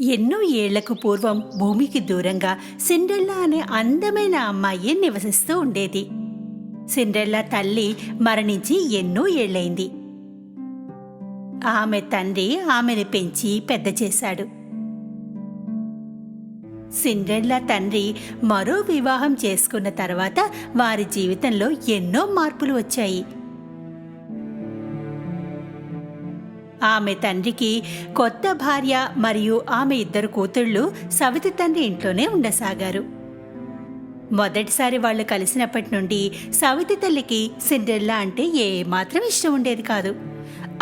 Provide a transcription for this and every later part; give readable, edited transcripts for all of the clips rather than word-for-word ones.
ఎన్నో ఏళ్లకు పూర్వం భూమికి దూరంగా సిండ్రెల్లా అనే అందమైన అమ్మాయి నివసిస్తూ ఉండేది. సిండ్రెల్లా తల్లి మరణించి ఎన్నో ఏళ్లైంది. ఆమె తండ్రి ఆమెను పెంచి పెద్ద చేశాడు. సిండ్రెల్లా తండ్రి మరో వివాహం చేసుకున్న తర్వాత వారి జీవితంలో ఎన్నో మార్పులు వచ్చాయి. ఆమె తండ్రికి కొత్త భార్య మరియు ఆమె ఇద్దరు కూతుళ్ళు సవితి తండ్రి ఇంట్లోనే ఉండసాగారు. మొదటిసారి వాళ్ళు కలిసినప్పటి నుండి సవితి తల్లికి సిండ్రెల్లా అంటే ఏమాత్రం ఇష్టం ఉండేది కాదు.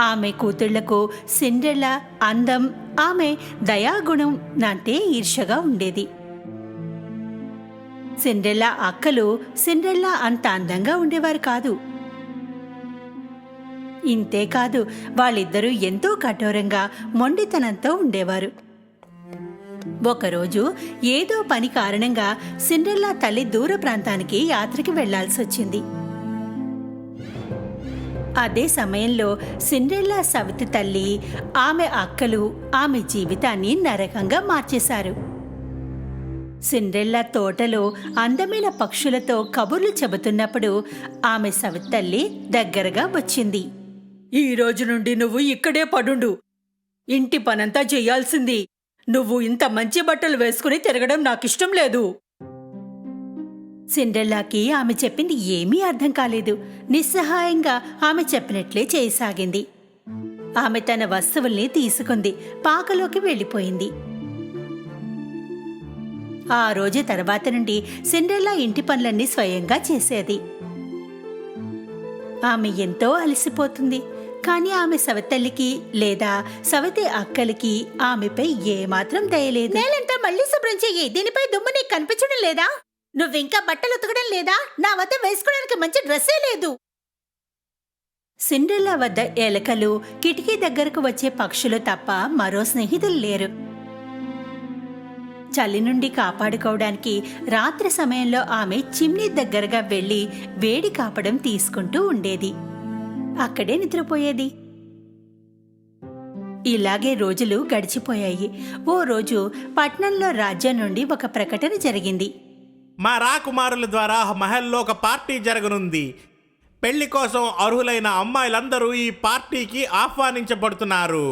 ఆమె కూతుళ్లకు సిండ్రెల్లా అందం, ఆమె దయాగుణం అంటే ఈర్ష్యగా ఉండేది. సిండ్రెల్లా అక్కలు సిండ్రెల్లా అంత అందంగా ఉండేవారు కాదు. ఇంతేకాదు, వాళ్ళిద్దరూ ఎంతో కఠోరంగా మొండితనంతో ఉండేవారు. ఒకరోజు ఏదో పని కారణంగా సిండ్రెల్లా తల్లి దూర ప్రాంతానికి యాత్రకి వెళ్లాల్సి వచ్చింది. అదే సమయంలో సిండ్రెల్లా సవితి తల్లి, ఆమె అక్కలు ఆమె జీవితాన్ని నరకంగా మార్చేశారు. సిండ్రెల్లా తోటలో అందమైన పక్షులతో కబుర్లు చెబుతున్నప్పుడు ఆమె సవితి తల్లి దగ్గరగా వచ్చింది. ఈ రోజు నుండి నువ్వు ఇక్కడే పడుండు. ఇంటి పనంతా చెయ్యాల్సింది. నువ్వు ఇంత మంచి బట్టలు వేసుకుని తిరగడం నాకిష్టం లేదు. సిండ్రెల్లాకి ఆమె చెప్పింది ఏమీ అర్థం కాలేదు. నిస్సహాయంగా ఆమె చెప్పినట్లే చేయసాగింది. ఆమె తన వస్తువుల్ని తీసుకుంది, పాకలోకి వెళ్ళిపోయింది. ఆ రోజు తర్వాత నుండి సిండ్రెల్లా ఇంటి పనులన్నీ స్వయంగా చేసేది. ఆమె ఎంతో అలసిపోతుంది. కానీ ఆమె సవితల్లికి లేదా సవితి అక్కలకి ఆమెపై ఏమాత్రం దయలేదు. నేలంతా మళ్ళీ శుభ్రం చెయ్యి. దీనిపై దుమ్ము నీకు కనిపించడం లేదా? నువ్వింకా బట్టలు ఉతకడం లేదా? నా వద్ద వేసుకోవడానికి మంచి డ్రెస్సే లేదు. సిండ్రెల్లా వద్ద ఎలకలు, కిటికీ దగ్గరకు వచ్చే పక్షులు తప్ప మరో స్నేహితులు లేరు. చలి నుండి కాపాడుకోవడానికి రాత్రి సమయంలో ఆమె చిమ్నీ దగ్గరగా వెళ్లి వేడి కాపడం తీసుకుంటూ ఉండేది. అక్కడే నిద్రపోయేది. ఇలాగే రోజులు గడిచిపోయాయి. ఓ రోజు పట్నంలో రాజ్యం నుండి ఒక ప్రకటన జరిగింది. మా రాకుమారుల ద్వారా మహల్లో ఒక పార్టీ జరగనుంది. పెళ్లి కోసం అర్హులైన అమ్మాయిలందరూ ఈ పార్టీకి ఆహ్వానించబడుతున్నారు.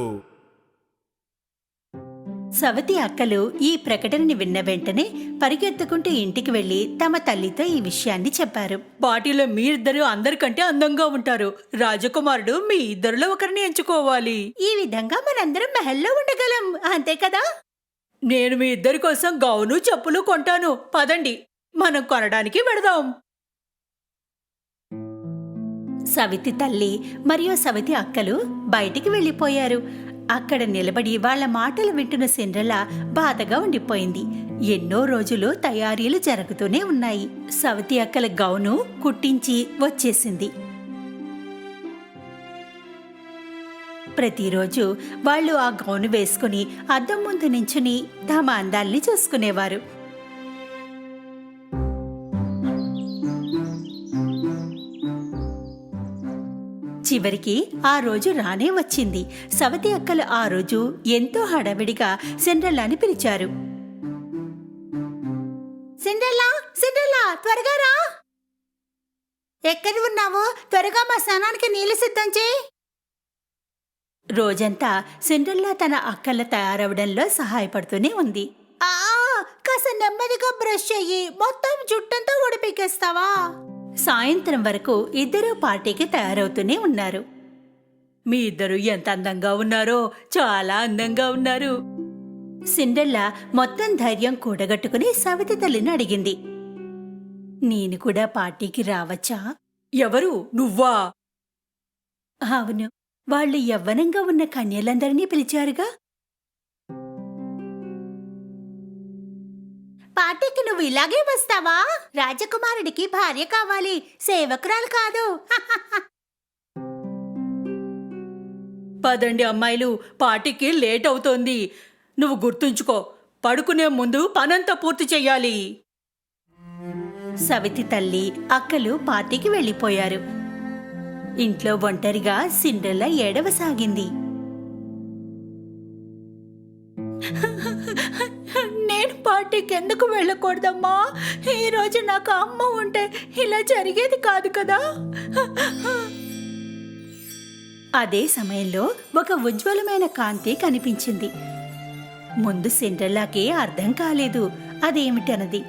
సవతి అక్కలు ఈ ప్రకటనని విన్న వెంటనే పరిగెత్తుకుంటూ ఇంటికి వెళ్లి తమ తల్లితో ఈ విషయాన్ని చెప్పారు. పార్టీలో మీరిద్దరూ అందరికంటే అందంగా ఉంటారు. రాజకుమారుడు మీ ఇద్దరిలో ఒకరిని ఎంచుకోవాలి. ఈ విధంగా మనందరం మహల్లో ఉండగలం, అంతే కదా? నేను మీ ఇద్దరి కోసం గౌను, చెప్పులు కొంటాను. పదండి, మనం కొనడానికి వెడదాం. సవితి తల్లి మరియు సవితి అక్కలు బయటికి వెళ్లిపోయారు. అక్కడ నిలబడి వాళ్ల మాటలు వింటున్న సిండ్రెల్లా బాధగా ఉండిపోయింది. ఎన్నో రోజులు తయారీలు జరుగుతూనే ఉన్నాయి. సవితి అక్కల గౌను కుట్టించి వచ్చేసింది. ప్రతిరోజు వాళ్ళు ఆ గౌను వేసుకుని అద్దం ముందు నించుని తమ అందాల్ని చూసుకునేవారు. చివరికి ఆ రోజు రానే వచ్చింది. సవతి అక్కలు ఆ రోజు ఎంతో హడావిడిగా సిండ్రెల్లాని పిలిచారు. సిండ్రెల్లా, సిండ్రెల్లా, త్వరగా రా. ఎక్కడ ఉన్నావు? త్వరగా మా స్నానానికి నీళ్లు సిద్ధం చేయి. రోజంతా సిండ్రెల్లా తన అక్కల తయారవడంలో సహాయపడుతూనే ఉంది. కాస్త నెమ్మదిగా బ్రష్ చెయ్యి. మొత్తం జుట్టంతా ఉడిపికేస్తావా? సాయంత్రం వరకు ఇద్దరూ పార్టీకి తయారవుతూనే ఉన్నారు. మీ ఇద్దరు ఎంత అందంగా ఉన్నారో, చాలా అందంగా ఉన్నారు. సిండ్రెల్లా మొత్తం ధైర్యం కూడగట్టుకుని సవితి తల్లిని అడిగింది. నేను కూడా పార్టీకి రావచ్చా? ఎవరు, నువ్వా? అవును, వాళ్ళు యవ్వనంగా ఉన్న కన్యలందరినీ పిలిచారుగా. పార్టీకి నువ్వు ఇలాగే వస్తావా? రాజకుమారుడికి భార్య కావాలి, సేవకురాలు కాదు. పదండి అమ్మాయిలు, పార్టీకి లేట్ అవుతోంది. నువ్వు గుర్తుంచుకో, పడుకునే ముందు పనంతా పూర్తి చెయ్యాలి. సవితి తల్లి అక్కలు పార్టీకి వెళ్లిపోయారు. ఇంట్లో ఒంటరిగా సిండ్రెల్లా ఏడవసాగింది. పార్టీకి ఎందుకు వెళ్ళకూడదమ్మా? ఈరోజు నాకు అమ్మ ఉంటే ఇలా జరిగేది కాదు కదా. అదే సమయంలో ఒక ఉజ్వలమైన కాంతి కనిపించింది. ముందు సిండ్రెల్లాకి అర్థం కాలేదు అదేమిటన్నది.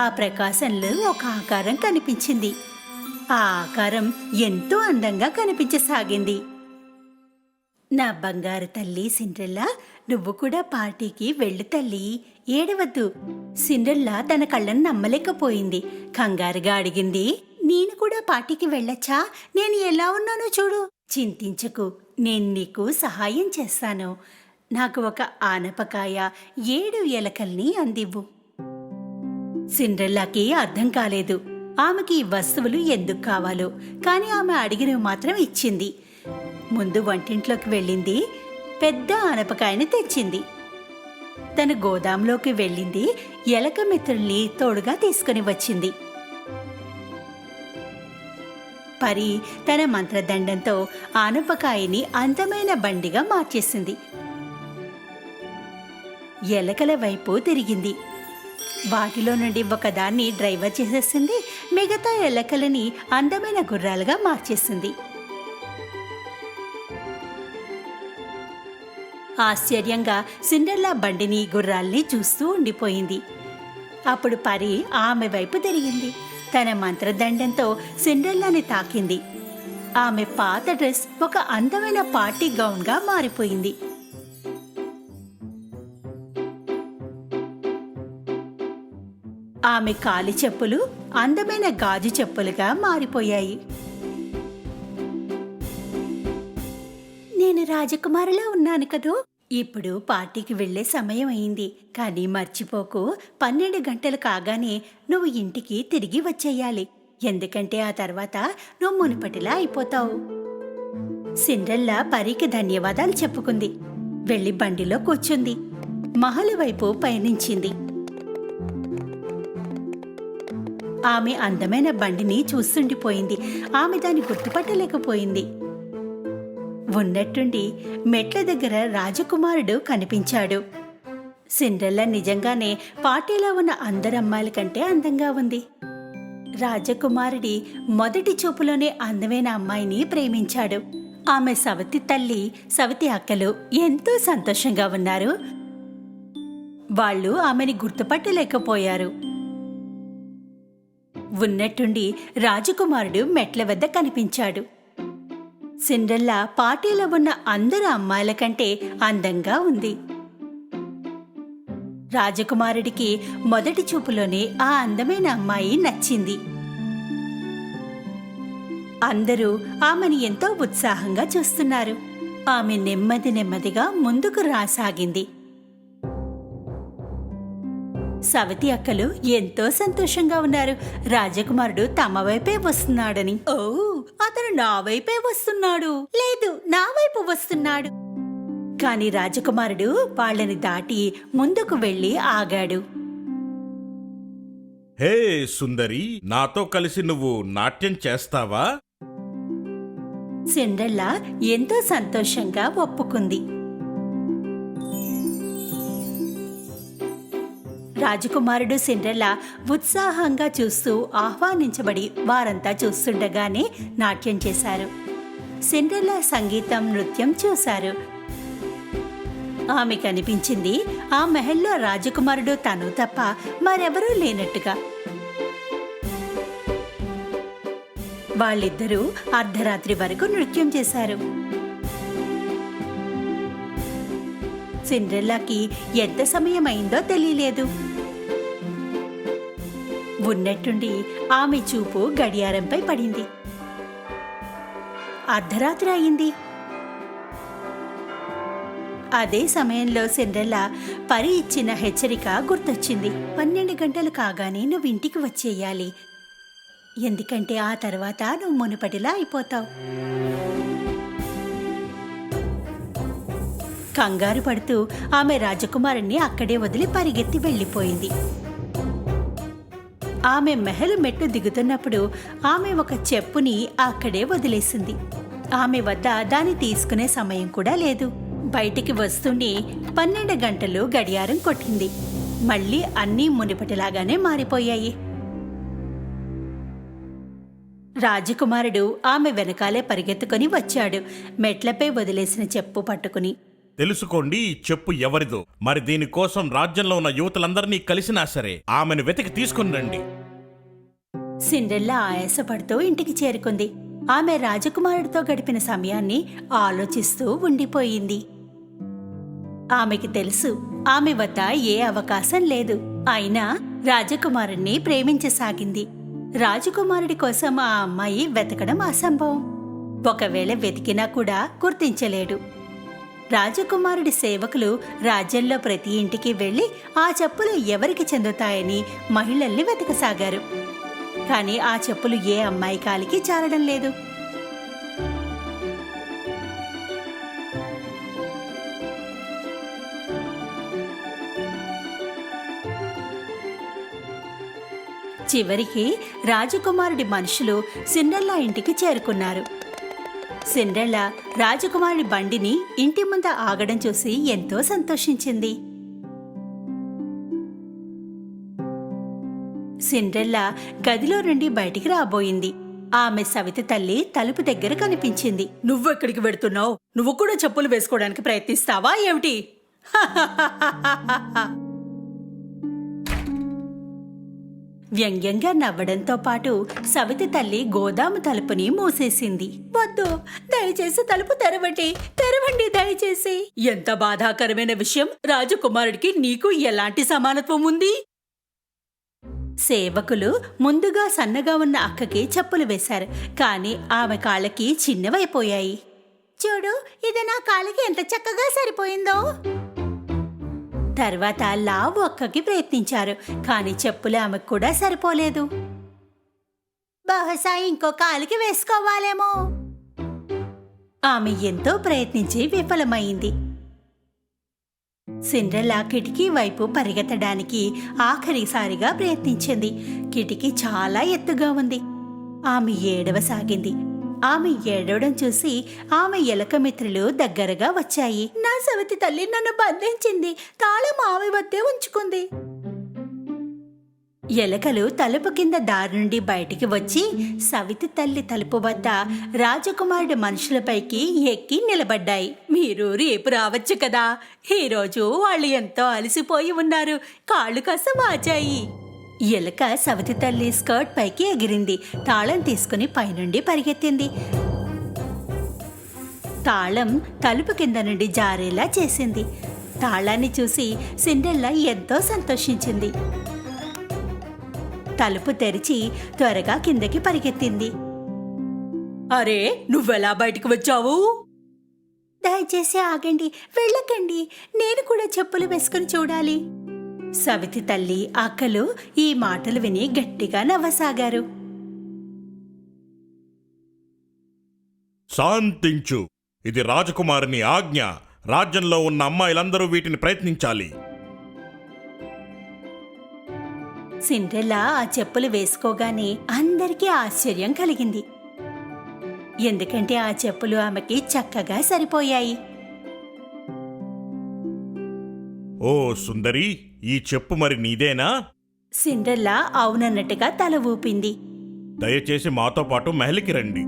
ఆ ప్రకాశంలో ఒక ఆకారం కనిపించింది. ఆ ఆకారం ఎంతో అందంగా కనిపించసాగింది. నా బంగారు తల్లి సిండ్రెల్లా, నువ్వు కూడా పార్టీకి వెళ్ళు తల్లి, ఏడవద్దు. సిండ్రెల్లా తన కళ్ళను నమ్మలేకపోయింది. కంగారుగా అడిగింది, నేను కూడా పార్టీకి వెళ్ళొచ్చా? నేను ఎలా ఉన్నానో చూడు. చింతించకు, నేను నీకు సహాయం చేస్తాను. నాకు ఒక ఆనపకాయ 7 ఎలకల్ని అందివ్వు. సిండ్రెల్లాకి అర్థం కాలేదు ఆమెకి ఈ వస్తువులు ఎందుకు కావాలో, కానీ ఆమె అడిగినవి మాత్రం ఇచ్చింది. ముందు వంటింట్లోకి వెళ్ళింది, పెద్ద ఆనపకాయని తెచ్చింది. తన గోదాంలోకి వెళ్ళింది, ఎలక మిత్రుల్ని తోడుగా తీసుకుని వచ్చింది. పరి తన మంత్రదండంతో ఆనపకాయని అందమైన బండిగా మార్చేసింది. ఎలకల వైపు తిరిగింది. వాటిలో నుండి ఒకదాన్ని డ్రైవర్ చేసేసింది, మిగతా ఎలకలని అందమైన గుర్రాలుగా మార్చేసింది. ఆశ్చర్యంగా సిండ్రెల్లా బండిని గుర్రాల్ని చూస్తూ ఉండిపోయింది. అప్పుడు పరి ఆమె వైపు తిరిగింది. తన మంత్రదండంతో సిండ్రెల్లాని తాకింది. ఆమె పాత డ్రెస్ ఒక అందమైన పార్టీ గౌన్గా మారిపోయింది. ఆమె కాలి చెప్పులు అందమైన గాజు చెప్పులుగా మారిపోయాయి. నేను రాజకుమారిలా ఉన్నాను కదూ. ఇప్పుడు పార్టీకి వెళ్లే సమయం అయింది. కానీ మర్చిపోకు, 12 గంటలు కాగానే నువ్వు ఇంటికి తిరిగి వచ్చేయాలి. ఎందుకంటే ఆ తర్వాత నువ్వు మునుపటిలా అయిపోతావు. సిండ్రెల్లా పరికి ధన్యవాదాలు చెప్పుకుంది. వెళ్లి బండిలో కూర్చుంది. మహల్ వైపు పయనించింది. ఆమె అందమైన బండిని చూస్తుండిపోయింది. ఆమె దాన్ని గుర్తుపట్టలేకపోయింది. ఉన్నట్టుండి మెట్ల దగ్గర రాజకుమారుడు కనిపించాడు. సిండ్రెల్లా నిజంగానే పార్టీలో ఉన్న అందరి అమ్మాయిల కంటే అందంగా ఉంది. రాజకుమారుడి మొదటి చూపులోనే అందమైన అమ్మాయిని ప్రేమించాడు. ఆమె సవతి తల్లి, సవతి అక్కలు ఎంతో సంతోషంగా ఉన్నారు. వాళ్ళు ఆమెని గుర్తుపట్టలేకపోయారు. ఉన్నట్టుండి రాజకుమారుడు మెట్ల వద్ద కనిపించాడు. సిండ్రెల్లా పార్టీలో ఉన్న అందరు అమ్మాయిల కంటే అందంగా ఉంది. రాజకుమారుడికి మొదటి చూపులోనే ఆ అందమైన అమ్మాయి నచ్చింది. అందరూ ఆమెను ఎంతో ఉత్సాహంగా చూస్తున్నారు. ఆమె నెమ్మదిగా ముందుకు రాసాగింది. సవతి అక్కలు ఎంతో సంతోషంగా ఉన్నారు. రాజకుమారుడు తమ వైపే వస్తున్నాడని. ఓ, అతను నా వైపే వస్తున్నాడు, లేదు నా వైపు వస్తున్నాడు. కాని రాజకుమారుడు వాళ్ళని దాటి ముందుకు వెళ్లి ఆగాడు. హే సుందరి, నాతో కలిసి నువ్వు నాట్యం చేస్తావా? సిండ్రెల్లా ఎంతో సంతోషంగా ఒప్పుకుంది. రాజకుమారుడు సిండ్రెల్లా ఉత్సాహంగా చూస్తూ ఆహ్వానించబడి వారంతా చూస్తుండగానే నాట్యం చేశారు. సిండ్రెల్లా సంగీతం, నృత్యం చూశారు. ఆమె కనిపించింది ఆ మహల్లో రాజకుమారుడు తను తప్ప మరెవరూ లేనట్టుగా. వాళ్ళిద్దరూ అర్ధరాత్రి వరకు నృత్యం చేశారు. సిండ్రెల్లాకి ఎంత సమయం అయిందో తెలియలేదు. ఉన్నట్టుండి ఆమె చూపు గడియారంపై పడింది. అర్ధరాత్రి అయింది. అదే సమయంలో సిండ్రెల్లా పరి ఇచ్చిన హెచ్చరిక గుర్తొచ్చింది. 12 గంటలు కాగానే నువ్వు ఇంటికి వచ్చేయాలి. ఎందుకంటే ఆ తర్వాత నువ్వు మునుపటిలా అయిపోతావు. కంగారు పడుతూ ఆమె రాజకుమారుణ్ణి అక్కడే వదిలి పరిగెత్తి వెళ్ళిపోయింది. ఆమె మెహలు మెట్టు దిగుతున్నప్పుడు ఆమె ఒక చెప్పుని అక్కడే వదిలేసింది. ఆమె వద్ద దాన్ని తీసుకునే సమయం కూడా లేదు. బయటికి వస్తూనే 12 గంటలు గడియారం కొట్టింది. మళ్ళీ అన్నీ మునిపటిలాగానే మారిపోయాయి. రాజకుమారుడు ఆమె వెనకాలే పరిగెత్తుకుని వచ్చాడు, మెట్లపై వదిలేసిన చెప్పు పట్టుకుని. తెలుసుకోండి, ఈ చెప్పు ఎవరిదో. మరి దీనికోసం రాజ్యంలో ఉన్న యువతులందరినీ కలిసినా సరే ఆమెను వెతికి తీసుకుని రండి. సిండ్రెల్లా ఆయాసపడుతూ ఇంటికి చేరుకుంది. ఆమె రాజకుమారుడితో గడిపిన సమయాన్ని ఆలోచిస్తూ ఉండిపోయింది. ఆమెకి తెలుసు ఆమె వద్ద ఏ అవకాశం లేదు. అయినా రాజకుమారుణ్ణి ప్రేమించసాగింది. రాజకుమారుడి కోసం ఆ అమ్మాయి వెతకడం అసంభవం. ఒకవేళ వెతికినా కూడా గుర్తించలేడు. రాజకుమారుడి సేవకులు రాజ్యంలో ప్రతి ఇంటికి వెళ్లి ఆ చెప్పులు ఎవరికి చెందుతాయని మహిళల్ని వెతకసాగారు. కానీ ఆ చెప్పులు ఏ అమ్మాయి కాలికి చాలడం లేదు. చివరికి రాజకుమారుడి మనుషులు సిండ్రెల్లా ఇంటికి చేరుకున్నారు. సిండ్రెల్లా రాజకుమారుడి బండిని ఇంటి ముందు ఆగడం చూసి ఎంతో సంతోషించింది. సిండ్రెల్లా గదిలో నుండి బయటికి రాబోయింది. ఆమె సవితి తల్లి తలుపు దగ్గర కనిపించింది. నువ్వెక్కడికి వెడుతున్నావు? నువ్వు కూడా చెప్పులు వేసుకోవడానికి ప్రయత్నిస్తావా ఏమిటి? వ్యంగ్యంగా నవ్వడంతో పాటు సవితి తల్లి గోదాము తలుపుని మూసేసింది. వద్దు, దయచేసి తలుపు తెరవండి, తెరవండి దయచేసి. ఎంత బాధాకరమైన విషయం! రాజకుమారుడికి నీకు ఎలాంటి సమానత్వం ఉంది? సేవకులు ముందుగా సన్నగా ఉన్న అక్కకి చెప్పులు వేశారు. కాని ఆమె కాళ్ళకి చిన్నవైపోయాయి. చూడు, ఇది నా కాలికి ఎంత చక్కగా సరిపోయిందో. తర్వాత లావు అక్కకి ప్రయత్నించారు. కాని చెప్పులు ఆమెకు కూడా సరిపోలేదు. బహుశా ఇంకో కాలికి వేసుకోవాలేమో. ఆమె ఎంతో ప్రయత్నించి విఫలమైంది. సిండ్రెల్లా కిటికీ వైపు పరిగెత్తడానికి ఆఖరిసారిగా ప్రయత్నించింది. కిటికీ చాలా ఎత్తుగా ఉంది. ఆమె ఏడవసాగింది. ఆమె ఏడవడం చూసి ఆమె ఎలక మిత్రులు దగ్గరగా వచ్చాయి. నా సవితి తల్లి నన్ను బంధించింది, తాళం ఆమె వద్దే ఉంచుకుంది. ఎలకలు తలుపు కింద దారి నుండి బయటికి వచ్చి సవితి తల్లి తలుపు వద్ద రాజకుమారుడి మనుషులపైకి ఎక్కి నిలబడ్డాయి. మీరు రేపు రావచ్చు కదా, ఈరోజు వాళ్ళు ఎంతో అలసిపోయి ఉన్నారు, కాళ్ళు కాస్త వాచాయి. ఎలక సవితి తల్లి స్కర్ట్ పైకి ఎగిరింది. తాళం తీసుకుని పైనుండి పరిగెత్తింది. తాళం తలుపు కింద నుండి జారేలా చేసింది. తాళాన్ని చూసి సిండ్రెల్లా ఎంతో సంతోషించింది. తలుపు తెరిచి త్వరగా కిందకి పరిగెత్తింది. అరే, నువ్వెలా బయటికి వచ్చావు? దయచేసి ఆగండి, వెళ్ళకండి, నేను కూడా చెప్పులు వేసుకుని చూడాలి. సవితి తల్లి అక్కలు ఈ మాటలు విని గట్టిగా నవ్వసాగారు. శాంతించు, ఇది రాజకుమారుని ఆజ్ఞ. రాజ్యంలో ఉన్న అమ్మాయిలందరూ వీటిని ప్రయత్నించాలి. సిండ్రెల్లా ఆ చెప్పులు వేసుకోగానే అందరికీ ఆశ్చర్యం కలిగింది. ఎందుకంటే ఆ చెప్పులు ఆమెకి చక్కగా సరిపోయాయి. ఓ సుందరి, ఈ చెప్పు మరి నీదేనా? సిండ్రెల్లా అవునన్నట్టుగా తల ఊపింది. దయచేసి మాతో పాటు మహల్కి రండి.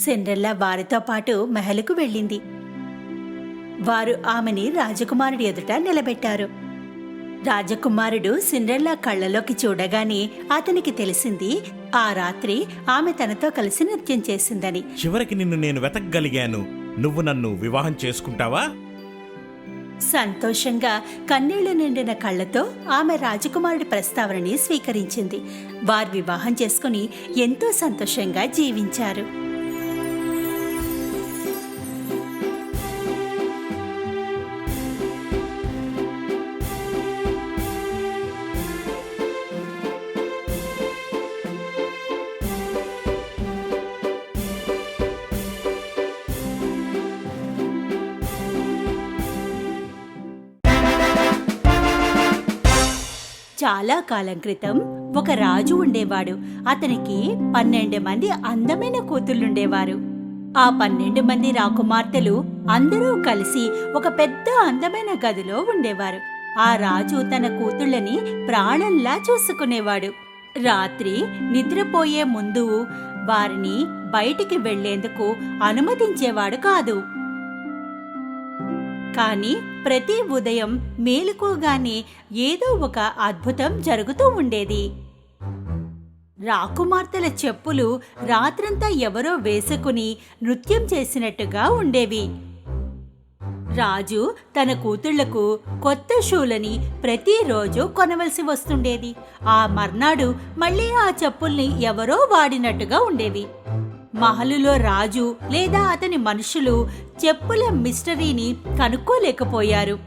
సిండ్రెల్లా వారితో పాటు మహలుకు వెళ్ళింది. వారు ఆమెని రాజకుమారుడి ఎదుట నిలబెట్టారు. రాజకుమారుడు సిండ్రెల్లా కళ్ళలోకి చూడగానే అతనికి తెలిసింది ఆ రాత్రి ఆమె తనతో కలిసి నృత్యం చేసిందని. చివరికి నిన్ను నేను వెతకగలిగాను. నువ్వు నన్ను వివాహం చేసుకుంటావా? సంతోషంగా కన్నీళ్లు నిండిన కళ్ళతో ఆమె రాజకుమారుడి ప్రస్తావనని స్వీకరించింది. వారు వివాహం చేసుకుని ఎంతో సంతోషంగా జీవించారు. చాలా కాలం క్రితం ఒక రాజు ఉండేవాడు. అతనికి 12 మంది అందమైన కూతుళ్ళుండేవారు. ఆ 12 మంది రాకుమార్తెలు అందరూ కలిసి ఒక పెద్ద అందమైన గదిలో ఉండేవారు. ఆ రాజు తన కూతుళ్ళని ప్రాణంలా చూసుకునేవాడు. రాత్రి నిద్రపోయే ముందు వారిని బయటికి వెళ్లేందుకు అనుమతించేవాడు కాదు. కాని ప్రతి ఉదయం మేలుకోగానే ఏదో ఒక అద్భుతం జరుగుతూ ఉండేది. రాకుమార్తెల చెప్పులు రాత్రంతా ఎవరో వేసుకుని నృత్యం చేసినట్టుగా ఉండేవి. రాజు తన కూతుళ్లకు కొత్త షూలని ప్రతిరోజు కొనవలసి వస్తుండేది. ఆ మర్నాడు మళ్ళీ ఆ చెప్పుల్ని ఎవరో వాడినట్టుగా ఉండేవి. మహలులో రాజు లేదా అతని మనుషులు చెప్పుల మిస్టరీని కనుక్కోలేకపోయారు.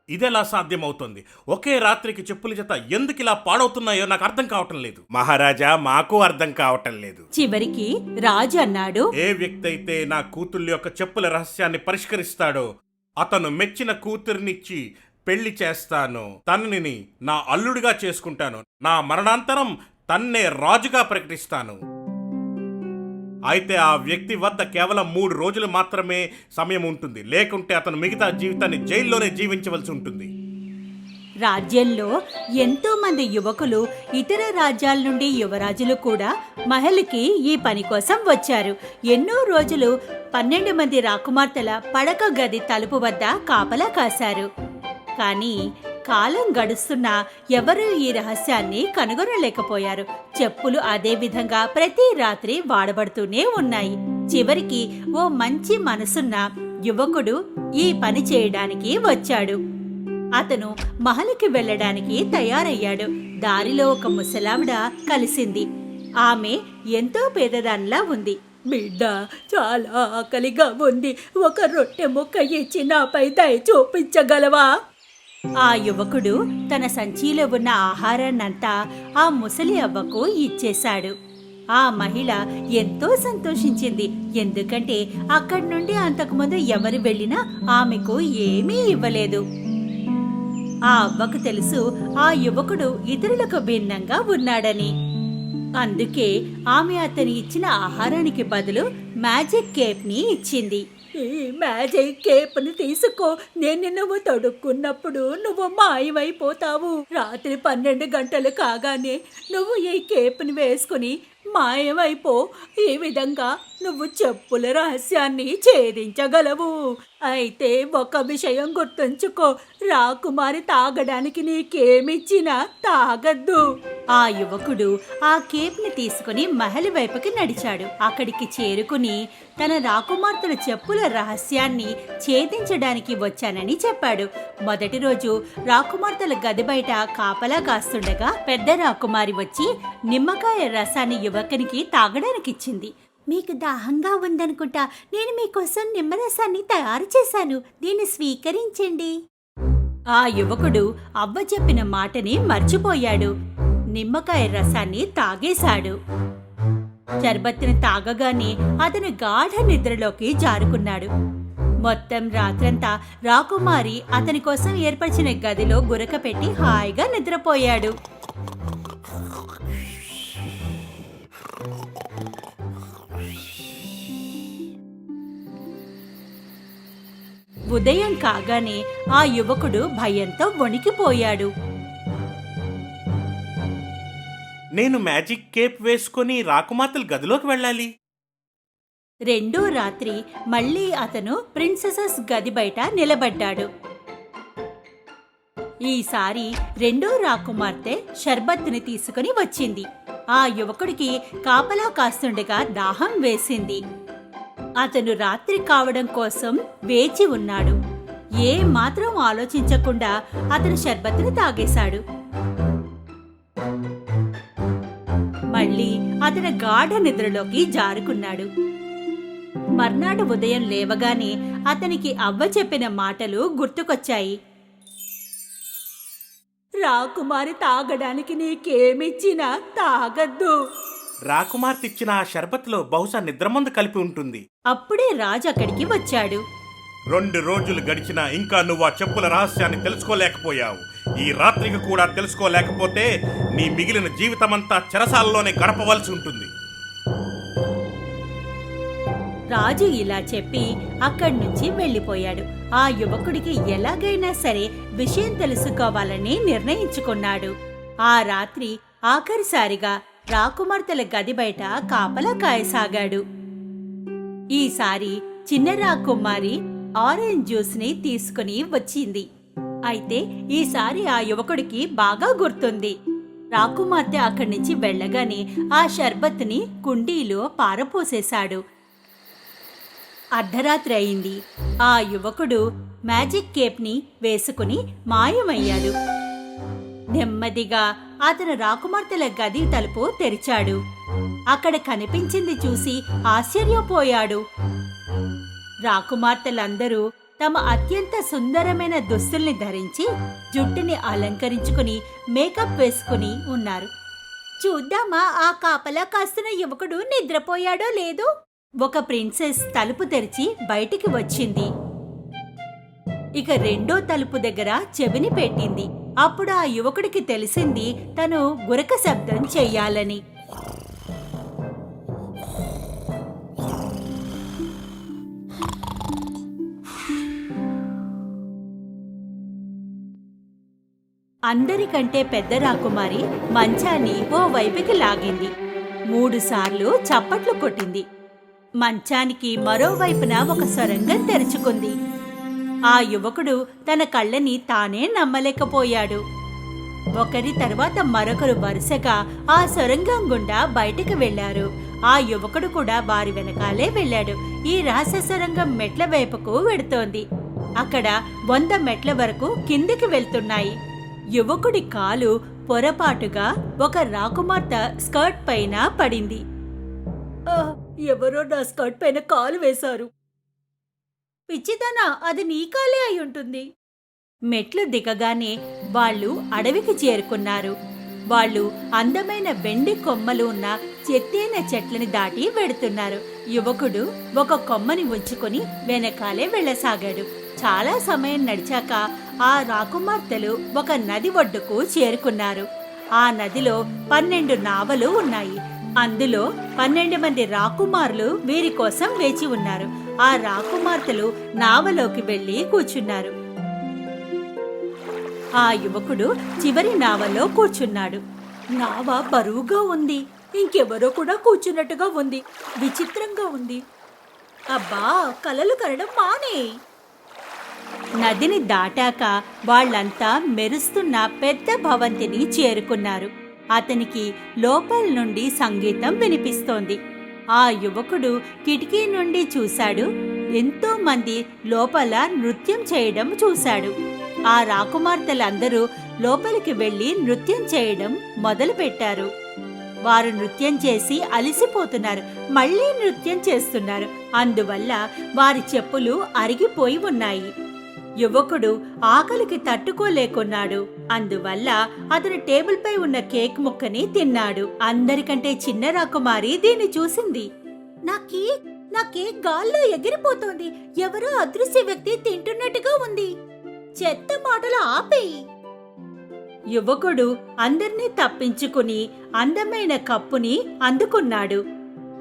ఇదెలా సాధ్యమవుతుంది? ఒకే రాత్రికి చెప్పుల జత ఎందుకు ఇలా పాడవుతున్నాయో నాకు అర్థం కావటం లేదు. మహారాజా, మాకు అర్థం కావటం లేదు. చివరికి రాజు అన్నాడు, ఏ వ్యక్తి అయితే నా కూతుళ్ళ యొక్క చెప్పుల రహస్యాన్ని పరిష్కరిస్తాడో అతను మెచ్చిన కూతుర్నిచ్చి పెళ్లి చేస్తాను. తనని నా అల్లుడిగా చేసుకుంటాను. నా మరణాంతరం తన్నే రాజుగా ప్రకటిస్తాను. అయితే ఆ వ్యక్తి వద్ద కేవలం 3 రోజులు మాత్రమే సమయం ఉంటుంది. లేకుంటే అతను మిగతా జీవితాన్ని జైల్లోనే జీవించవలసి ఉంటుంది. రాజ్యంలో ఎంతో మంది యువకులు, ఇతర రాజ్యాల నుండి యువరాజులు కూడా మహల్కి ఈ పని కోసం వచ్చారు. ఎన్నో రోజులు 12 మంది రాకుమార్తెల పడక గది తలుపు వద్ద కాపలా కాశారు. కానీ కాలం గడుస్తున్నా ఎవరూ ఈ రహస్యాన్ని కనుగొనలేకపోయారు. చెప్పులు అదే విధంగా ప్రతి రాత్రి వాడబడుతూనే ఉన్నాయి. చివరికి ఓ మంచి మనసున్న యువకుడు ఈ పని చేయడానికి వచ్చాడు. అతను మహల్కి వెళ్ళడానికి తయారయ్యాడు. దారిలో ఒక ముసలావిడ కలిసింది. ఆమె ఎంతో పేదదానిలా ఉంది. బిడ్డ, చాలా ఆకలిగా ఉంది. ఒక రొట్టె ముక్క ఇచ్చి నాపై దయ చూపించగలవా? ఆ యువకుడు తన సంచిలో ఉన్న ఆహారాన్నంతా ఆ ముసలి అవ్వకు ఇచ్చేశాడు. ఆ మహిళ ఎంతో సంతోషించింది. ఎందుకంటే అక్కడి నుండి అంతకుముందు ఎవరు వెళ్ళినా ఆమెకు ఏమీ ఇవ్వలేదు. ఆ అవ్వకు తెలుసు ఆ యువకుడు ఇతరులకు భిన్నంగా ఉన్నాడని. అందుకే ఆమె అతని ఇచ్చిన ఆహారానికి బదులు మ్యాజిక్ కేప్ని ఇచ్చింది. ఈ మ్యాజిక్ కేప్ని తీసుకో. నేను నువ్వు తొడుక్కున్నప్పుడు నువ్వు మాయమైపోతావు. రాత్రి 12 గంటలు కాగానే నువ్వు ఈ కేప్ని వేసుకుని మాయమైపో. ఈ విధంగా నువ్వు చెప్పుల రహస్యాన్ని ఛేదించగలవు. అయితే ఒక విషయం గుర్తుంచుకో, రాకుమారి తాగడానికి నీకేమిచ్చినా తాగద్దు. ఆ యువకుడు ఆ కేప్ని తీసుకుని మహల్ వైపుకి నడిచాడు. అక్కడికి చేరుకుని తన రాకుమార్తెల చెప్పుల రహస్యాన్ని ఛేదించడానికి వచ్చానని చెప్పాడు. మొదటి రోజు రాకుమార్తెల గది బయట కాపలా కాస్తుండగా పెద్ద రాకుమారి వచ్చి నిమ్మకాయ రసాన్ని యువకునికి తాగడానికిచ్చింది. మీకు దాహంగా ఉందనుకుంటా. నేను మీకోసం నిమ్మరసాన్ని తయారు చేశాను. దీన్ని స్వీకరించండి. ఆ యువకుడు అవ్వ చెప్పిన మాటని మర్చిపోయాడు. నిమ్మకాయ రసాన్ని తాగేశాడు. షర్బత్తుని తాగగానే అతను గాఢ నిద్రలోకి జారుకున్నాడు. మొత్తం రాత్రంతా రాకుమారి అతని కోసం ఏర్పరిచిన గదిలో గురక పెట్టి హాయిగా నిద్రపోయాడు. ఉదయం కాగానే ఆ యువకుడు భయంతో వణికిపోయాడు. నేను మ్యాజిక్ కేప్ వేసుకొని రాకుమార్తెల గదిలోకి వెళ్ళాలి. రెండో రాత్రి మళ్ళీ అతను ప్రిన్సెసెస్ గది బయట నిలబడ్డాడు. ఈసారి రెండో రాకుమార్తె షర్బత్తుని తీసుకుని వచ్చింది. ఆ యువకుడికి కాపలా కాస్తుండగా దాహం వేసింది. అతను రాత్రి కావడం కోసం వేచి ఉన్నాడు. ఏ మాత్రం ఆలోచించకుండా అతను షర్బత్తుని తాగేశాడు. మళ్ళీ అతను గాఢ నిద్రలోకి జారుకున్నాడు. మర్నాడు ఉదయం లేవగానే అతనికి అవ్వ చెప్పిన మాటలు గుర్తుకొచ్చాయి. రాకుమారి తాగడానికి నీకేమిచ్చినా తాగద్దు. రాకుమార్తె ఇచ్చిన ఆ షర్బత్లో బహుశా నిద్రమందు కలిపి ఉంటుంది. అప్పుడే రాజు అక్కడికి వచ్చాడు. 2 రోజులు గడిచినా ఇంకా నువ్వు ఆ చెప్పుల రహస్యాన్ని తెలుసుకోలేకపోయావు. ఈ రాత్రికి కూడా తెలుసుకోలేకపోతే నీ మిగిలిన జీవితమంతా చెరసాలలోనే గడపవలసి ఉంటుంది. రాజు ఇలా చెప్పి అక్కడి నుంచి వెళ్ళిపోయాడు. ఆ యువకుడికి ఎలాగైనా సరే విషయం తెలుసుకోవాలని నిర్ణయించుకున్నాడు. ఆ రాత్రి ఆఖరిసారిగా రాకుమార్తెల గది బయట కాపలా కాయసాగాడు. ఈసారి చిన్న రాకుమారి ఆరెంజ్ జ్యూస్ ని తీసుకుని వచ్చింది. అయితే ఈసారి ఆ యువకుడికి బాగా గుర్తుంది. రాకుమార్తె అక్కడి నుంచి వెళ్ళగానే ఆ షర్బత్ని కుండీలో పారపోసేశాడు. అర్ధరాత్రి అయింది. ఆ యువకుడు మ్యాజిక్ కేప్ని వేసుకుని మాయమయ్యాడు. నెమ్మదిగా అతను రాకుమార్తెల గది తలుపు తెరిచాడు. అక్కడ కనిపించింది చూసి ఆశ్చర్యపోయాడు. రాకుమార్తెలందరూ తమ అత్యంత సుందరమైన దుస్తుల్ని ధరించి జుట్టుని అలంకరించుకుని మేకప్ వేసుకుని ఉన్నారు. చూద్దామా ఆ కాపలా కాస్తున్న యువకుడు నిద్రపోయాడో లేదో. ఒక ప్రిన్సెస్ తలుపు తెరిచి బయటికి వచ్చింది. ఇక రెండో తలుపు దగ్గర చెవిని పెట్టింది. అప్పుడు ఆ యువకుడికి తెలిసింది తను గురక శబ్దం చెయ్యాలని. అందరికంటే పెద్ద రాకుమారి మంచాన్ని ఓ వైపుకి లాగింది. 3 సార్లు చప్పట్లు కొట్టింది. మంచానికి మరోవైపున ఒక సొరంగం తెరుచుకుంది. ఆ యువకుడు తన కళ్ళని తానే నమ్మలేకపోయాడు. ఒకరి తర్వాత మరొకరు వరుసగా ఆ సొరంగం గుండా బయటకు వెళ్లారు. ఆ యువకుడు కూడా వారి వెనకాలే వెళ్ళాడు. ఈ రహస్య సొరంగం మెట్ల వైపుకు వెడుతోంది. అక్కడ 100 మెట్ల వరకు కిందికి వెళ్తున్నాయి. యువకుడి కాలు పొరపాటుగా ఒక రాకుమార్తె స్కర్ట్ పైన పడింది. ఎవరో నా స్కర్ట్ పైన కాలు వేశారు. పిచ్చిదనా, అది నీ కాలే అయి ఉంటుంది. మెట్లు దిగగానే వాళ్ళు అడవికి చేరుకున్నారు. వాళ్ళు అందమైన వెండి కొమ్మలు ఉన్న ఎత్తైన చెట్లని దాటి వెడుతున్నారు. యువకుడు ఒక కొమ్మని ఉంచుకొని వెనకాలే వెళ్ళసాగాడు. చాలా సమయం నడిచాక ఆ రాకుమార్తెలు ఒక నది ఒడ్డుకు చేరుకున్నారు. ఆ నదిలో 12 నావలు ఉన్నాయి. అందులో 12 మంది రాకుమారులు వీరి కోసం వేచి ఉన్నారు. ఆ రాకుమార్తెలు నావలోకి వెళ్లి కూర్చున్నారు. ఆ యువకుడు చివరి నావలో కూర్చున్నాడు. నావ బరువుగా ఉంది. ఇంకెవరో కూడా కూర్చున్నట్టుగా ఉంది. విచిత్రంగా ఉంది. అబ్బా, కలలు కనడం మానే. నదిని దాటాక వాళ్ళంతా మెరుస్తున్న పెద్ద భవంతిని చేరుకున్నారు. అతనికి లోపల నుండి సంగీతం వినిపిస్తోంది. ఆ యువకుడు కిటికీ నుండి చూశాడు. ఎంతో మంది లోపల నృత్యం చేయడం చూశాడు. ఆ రాకుమార్తెలందరూ లోపలికి వెళ్లి నృత్యం చేయడం మొదలుపెట్టారు. వారు నృత్యం చేసి అలసిపోతున్నారు. మళ్లీ నృత్యం చేస్తున్నారు. అందువల్ల వారి చెప్పులు అరిగిపోయి ఉన్నాయి. యువకుడు ఆకలికి తట్టుకోలేకున్నాడు. అందువల్ల అతను టేబుల్ పై ఉన్న కేక్ ముక్కని తిన్నాడు. అందరికంటే చిన్న రాకుమారి దీన్ని చూసింది. నా కేక్ గాల్లో ఎగిరిపోతోంది. ఎవరో అదృశ్య వ్యక్తి తింటున్నట్టుగా ఉంది. చెత్త మాటలు ఆపేయి. యువకుడు అందర్నీ తప్పించుకుని అందమైన కప్పుని అందుకున్నాడు.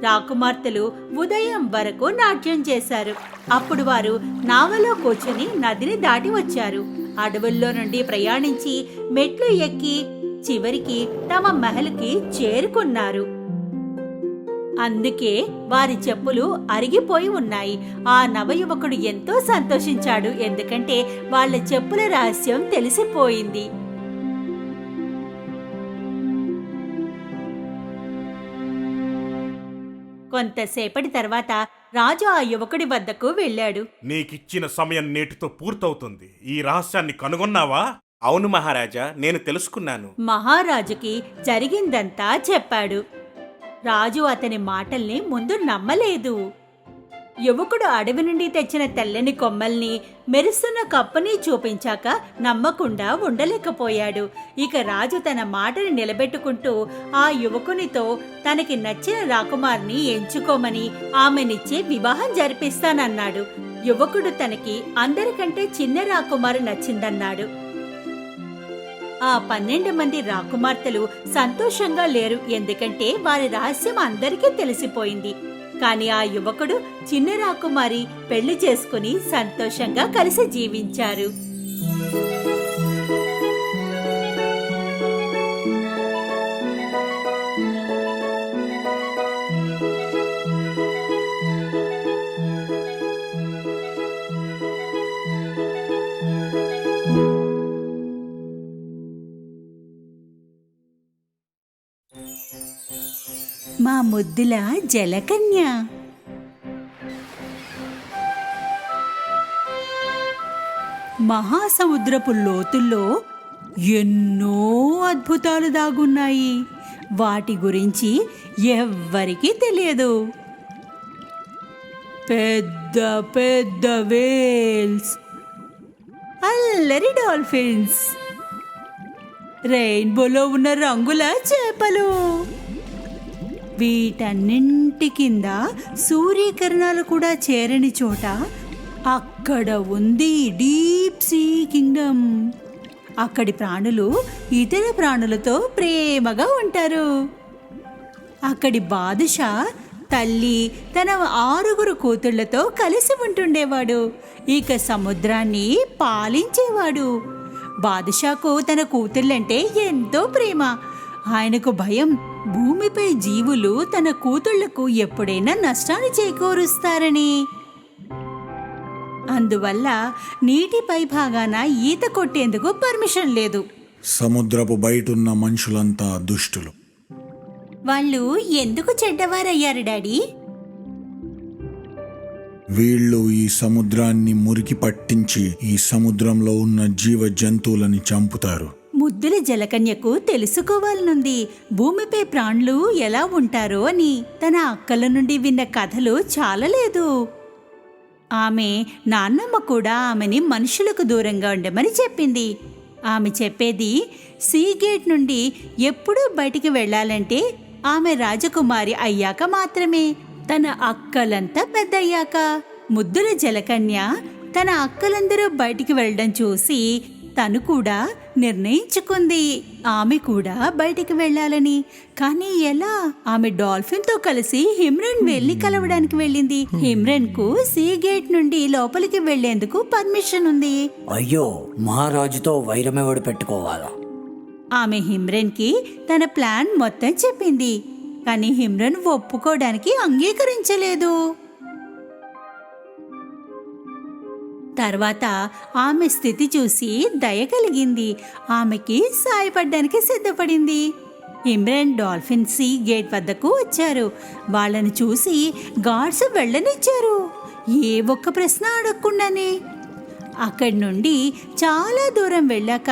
రాకుమార్తెలు ఉదయం వరకు నాట్యం చేశారు. అప్పుడు వారు నావలో కూర్చుని నదిని దాటి వచ్చారు. అడవుల్లో నుండి ప్రయాణించి మెట్లు ఎక్కి చివరికి తమ మహల్కి చేరుకున్నారు. అందుకే వారి చెప్పులు అరిగిపోయి ఉన్నాయి. ఆ నవయువకుడు ఎంతో సంతోషించాడు. ఎందుకంటే వాళ్ళ చెప్పుల రహస్యం తెలిసిపోయింది. కొంతసేపటి తర్వాత రాజు ఆ యువకుడి వద్దకు వెళ్ళాడు. నీకిచ్చిన సమయం నేటితో పూర్తవుతుంది. ఈ రహస్యాన్ని కనుగొన్నావా? అవును మహారాజా, నేను తెలుసుకున్నాను. మహారాజుకి జరిగిందంతా చెప్పాడు. రాజు అతని మాటల్ని ముందు నమ్మలేదు. యువకుడు అడవి నుండి తెచ్చిన తెల్లని కొమ్మల్ని మెరుస్తున్న కప్పుని చూపించాక నమ్మకుండా ఉండలేకపోయాడు. ఇక రాజు తన మాటని నిలబెట్టుకుంటూ ఆ యువకునితో తనకి నచ్చిన రాకుమారిని ఎంచుకోమని ఆమెనిచ్చి వివాహం జరిపిస్తానన్నాడు. యువకుడు తనకి అందరికంటే చిన్న రాకుమారు నచ్చిందన్నాడు. ఆ 12 మంది రాకుమార్తెలు సంతోషంగా లేరు, ఎందుకంటే వారి రహస్యం అందరికీ తెలిసిపోయింది. కాని ఆ యువకుడు చిన్న రాకుమారి పెళ్లి చేసుకుని సంతోషంగా కలిసి జీవించారు. మా ముద్దుల జలకన్య. మహాసముద్రపు లోతుల్లో ఎన్నో అద్భుతాలు దాగున్నాయి. వాటి గురించి ఎవ్వరికీ తెలియదు. పెద్ద పెద్ద వేల్స్, అల్లరి డాల్ఫిన్స్, రెయిన్బోలో ఉన్న రంగుల చేపలు, వీటన్నింటి కింద సూర్యకిరణాలు కూడా చేరని చోట అక్కడ ఉంది డీప్ సీ కింగ్డమ్. అక్కడి ప్రాణులు ఇతర ప్రాణులతో ప్రేమగా ఉంటారు. అక్కడి బాదుషా తల్లి తన 6 కూతుళ్లతో కలిసి ఉంటుండేవాడు. ఇక సముద్రాన్ని పాలించేవాడు. బాదుషాకు తన కూతుళ్ళంటే ఎంతో ప్రేమ. ఆయనకు భయం, భూమిపై జీవులు తన కూతుళ్లకు ఎప్పుడైనా నష్టాన్ని చేకూరుస్తారని. అందువల్ల నీటిపై భాగాన ఈత కొట్టేందుకు పర్మిషన్ లేదు. సముద్రపు బయటున్న మనుషులంతా దుష్టులు. వాళ్ళు ఎందుకు చెడ్డవారయ్యారు డాడీ? వీళ్ళు ఈ సముద్రాన్ని మురికి పట్టించి ఈ సముద్రంలో ఉన్న జీవ జంతువులని చంపుతారు. ముద్దుల జలకన్యకు తెలుసుకోవాలనుంది భూమిపై ప్రాణులు ఎలా ఉంటారో అని. తన అక్కల నుండి విన్న కథలు చాలలేదు. ఆమె నాన్నమ్మ కూడా ఆమెని మనుషులకు దూరంగా ఉండమని చెప్పింది. ఆమె చెప్పేది సీ గేట్ నుండి ఎప్పుడూ బయటికి వెళ్ళాలంటే ఆమె రాజకుమారి అయ్యాక మాత్రమే, తన అక్కలంతా పెద్దయ్యాక. ముద్దుల జలకన్య తన అక్కలందరూ బయటికి వెళ్ళడం చూసి తను కూడా నిర్ణయించుకుంది ఆమె కూడా బయటికి వెళ్ళాలని. కానీ ఎలా? ఆమె డాల్ఫిన్తో కలిసి హిమ్రన్ వెళ్ళి కలవడానికి వెళ్ళింది. హిమ్రన్ కు సీ గేట్ నుండి లోపలికి వెళ్లేందుకు పర్మిషన్ ఉంది. అయ్యో, మహారాజుతో వైరమెవడు పెట్టుకోవాలా? ఆమె హిమ్రన్ కి తన ప్లాన్ మొత్తం చెప్పింది. కానీ హిమ్రన్ ఒప్పుకోవడానికి అంగీకరించలేదు. తర్వాత ఆమె స్థితి చూసి దయ కలిగింది. ఆమెకి సాయపడ్డానికి సిద్ధపడింది. హిమ్రన్ డాల్ఫిన్ సీ గేట్ వద్దకు వచ్చారు. వాళ్ళను చూసి గార్డ్స్ వెళ్ళనిచ్చారు, ఏ ఒక్క ప్రశ్న అడగకుండానే. అక్కడి నుండి చాలా దూరం వెళ్ళాక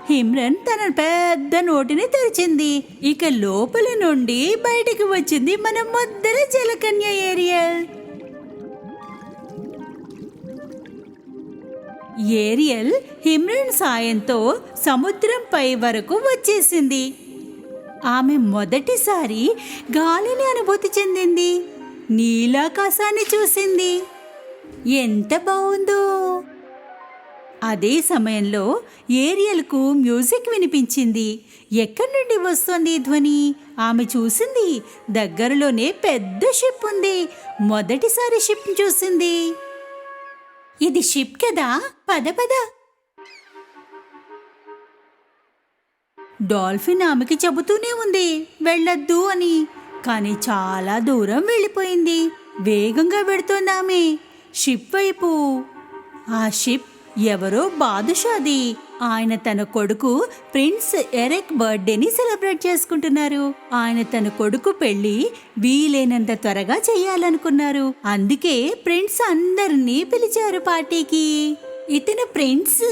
హిమ్రన్ తన పెద్ద నోటిని తెరిచింది. ఇక లోపల నుండి బయటికి వచ్చింది మన ముద్దుల జలకన్య ఏరియల్. ఏరియల్ హిమ్రన్ సాయంతో సముద్రం పై వరకు వచ్చేసింది. ఆమె మొదటిసారి గాలిని అనుభూతి చెందింది. నీలాకాశాన్ని చూసింది. ఎంత బాగుందో! అదే సమయంలో ఏరియల్కు మ్యూజిక్ వినిపించింది. ఎక్కడి నుండి వస్తోంది ఈ ధ్వని? ఆమె చూసింది దగ్గరలోనే పెద్ద షిప్ ఉంది. మొదటిసారి షిప్ చూసింది. ఇది షిప్ కదా, పద పద. డాల్ఫిన్ ఆమెకి చెబుతూనే ఉంది వెళ్ళొద్దు అని. కానీ చాలా దూరం వెళ్ళిపోయింది. వేగంగా వెడుతోంది ఆమె షిప్ వైపు. ఆ షిప్ ఎవరో బాదుషాది. ఆయన తన కొడుకు ప్రిన్స్ ఎరెక్ బర్త్డేని సెలబ్రేట్ చేసుకుంటున్నారు. ఆయన తన కొడుకు పెళ్లి వీలైనంత త్వరగా చేయాలనుకున్నారు. అందుకే ప్రిన్స్ అందరినీ పిలిచారు పార్టీకి. ఇతను ప్రిన్స్,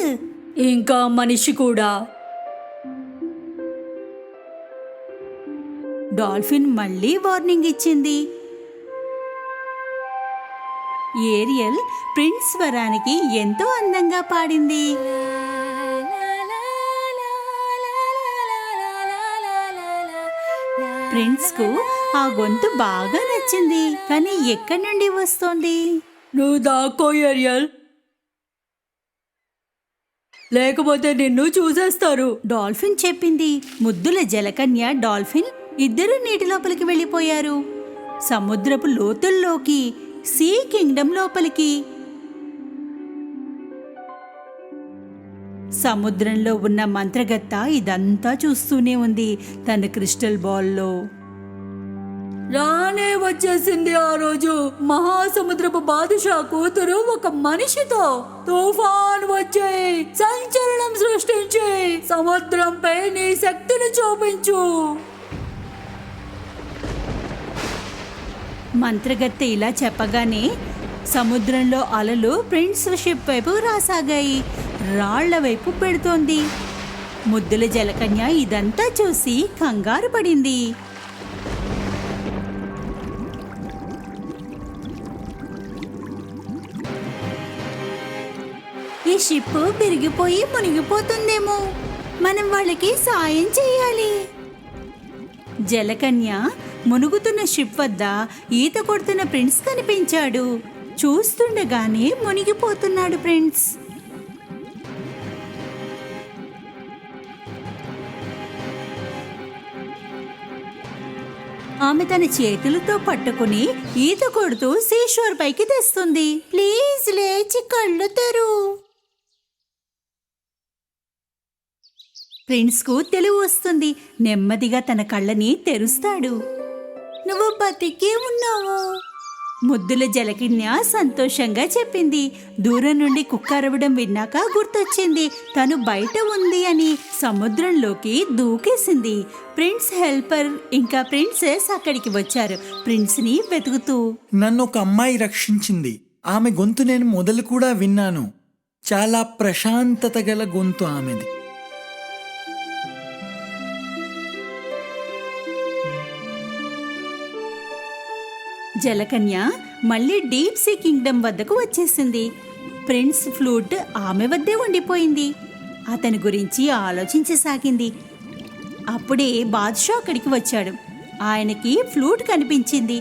ఇంకా మనిషి కూడా. డాల్ఫిన్ మళ్ళీ వార్నింగ్ ఇచ్చింది. ఏరియల్ ప్రిన్స్ స్వరానికి ఎంతో అందంగా పాడింది. ప్రిన్స్ కు ఆ గొంతు బాగా నచ్చింది. కానీ ఎక్కడి నుండి వస్తోంది? నువ్వు దాక్కో ఏరియల్. లేకపోతే నిన్ను చూసేస్తారు. డాల్ఫిన్ చెప్పింది. ముద్దుల జలకన్య డాల్ఫిన్ ఇద్దరు నీటి లోపలికి వెళ్ళిపోయారు. సముద్రపు లోతుల్లోకి, సీ కింగ్డమ్ లోపలికి. సముద్రంలో ఉన్న మంత్రగత్త ఇదంతా చూస్తూనే ఉంది తన క్రిస్టల్ బాల్లో. రానే వచ్చేసింది ఆ రోజు. మహాసముద్రపు బాదుషా కూతురు ఒక మనిషితో తుఫాన్ వచ్చి సంచలనం సృష్టించి సముద్రంపై నీ శక్తిని చూపించు. మంత్రగత్తె ఇలా చెప్పగానే సముద్రంలో అలలు ప్రిన్స్ షిప్ వైపు రాసాగాయి. రాళ్ల వైపు పెడుతోంది. ముద్దుల జలకన్య ఇదంతా చూసి కంగారు పడింది. ఈ షిప్ విరిగిపోయి మునిగిపోతుందేమో, మనం వాళ్ళకి సాయం చేయాలి. జలకన్య మునుగుతున్న షిప్ వద్ద ఈత కొడుతున్న ప్రిన్స్ కనిపించాడు. చూస్తుండగానే మునిగిపోతున్నాడు ప్రిన్స్. ఆమె తన చేతులతో పట్టుకుని ఈత కొడుతూ సీషోర్ పైకి తెస్తుంది. ప్లీజ్ లేచి కళ్ళు తెరు. ప్రిన్స్ కు తెలివి వస్తుంది. నెమ్మదిగా తన కళ్ళని తెరుస్తాడు. నువ్వు బతికే ఉన్నావు. ముద్దుల జలకన్య సంతోషంగా చెప్పింది. దూరం నుండి కుక్క అరవడం విన్నాక గుర్తొచ్చింది తను బయట ఉంది అని. సముద్రంలోకి దూకేసింది. ప్రిన్స్ హెల్పర్ ఇంకా ప్రిన్సెస్ అక్కడికి వచ్చారు ప్రిన్స్ ని వెతుకుతూ. నన్ను ఒక అమ్మాయి రక్షించింది. ఆమె గొంతు నేను మొదలు కూడా విన్నాను. చాలా ప్రశాంతత గల గొంతు ఆమెది. జలకన్య మళ్ళీ డీప్ సీ కింగ్డమ్ వద్దకు వచ్చేసింది. ప్రిన్స్ ఫ్లూట్ ఆమె వద్దే ఉండిపోయింది. అతని గురించి ఆలోచించసాగింది. అప్పుడే బాద్షా అక్కడికి వచ్చాడు. ఆయనకి ఫ్లూట్ కనిపించింది.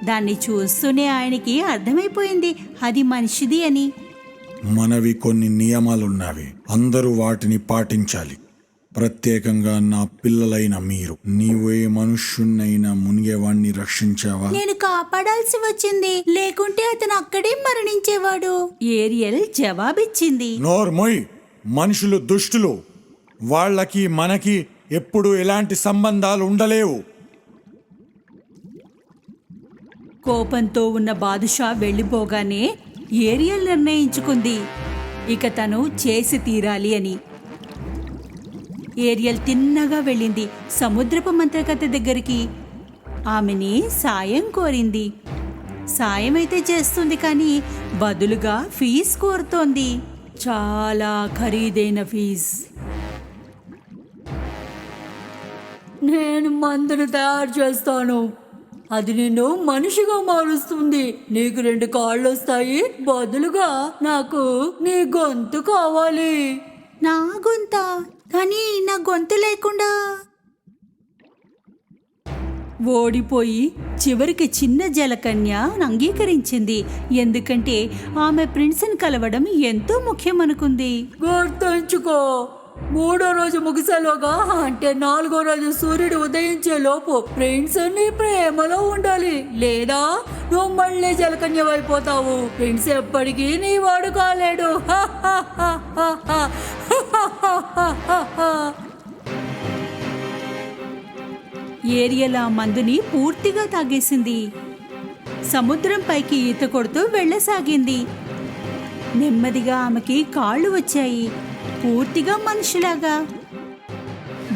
దాన్ని చూస్తూనే ఆయనకి అర్థమైపోయింది అది మనిషిది అని. మనవి కొన్ని నియమాలున్నవి, అందరూ వాటిని పాటించాలి. ప్రత్యేకంగా నా పిల్లలైన మీరు. నీవు ఏ మనుష్యున్నైనా మునిగేవాణ్ణి రక్షించావా? నేను కాపాడాల్సి వచ్చింది, లేకుంటే అతను అక్కడే మరణించేవాడు. ఏరియల్ జవాబిచ్చింది. నోర్మొయ్, మనుషులు దుష్టులు. వాళ్ళకి మనకి ఎప్పుడు ఎలాంటి సంబంధాలు ఉండలేవు. కోపంతో ఉన్న బాదుషా వెళ్ళిపోగానే ఏరియల్ నిర్ణయించుకుంది ఇక తను చేసి తీరాలి అని. ఏరియల్ తిన్నగా వెళ్ళింది సముద్రపు మంత్రగత్తె దగ్గరికి. ఆమెని సాయం కోరింది. సాయం అయితే చేస్తుంది కానీ బదులుగా ఫీజు కోరుతోంది. చాలా ఖరీదైన ఫీజు. నేను మందును తయారు చేస్తాను. అది నిన్ను మనిషిగా మారుస్తుంది. నీకు 2 కాళ్ళు వస్తాయి. బదులుగా నాకు నీ గొంతు కావాలి. నా గొంత, కానీ నా గొంతు లేకుండా. ఓడిపోయి చివరికి చిన్న జలకన్య అంగీకరించింది. ఎందుకంటే ఆమె ప్రిన్స్ని కలవడం ఎంతో ముఖ్యమనుకుంది. గుర్తుంచుకో, 3వ రోజు ముగిసేలోగా, అంటే 4వ రోజు సూర్యుడు ఉదయించే లోపు ప్రిన్స్ నీ ప్రేమలో ఉండాలి. లేదా నువ్వు మళ్ళీ జలకన్యమైపోతావు. ప్రిన్స్ ఎప్పటికీ నీ వాడు కాలేడు. ఏరియల్ ఆ మందుని పూర్తిగా తాగేసింది. సముద్రం పైకి ఈత కొడుతూ వెళ్ళసాగింది. నెమ్మదిగా ఆమెకి కాళ్ళు వచ్చాయి, పూర్తిగా మనిషిలాగా.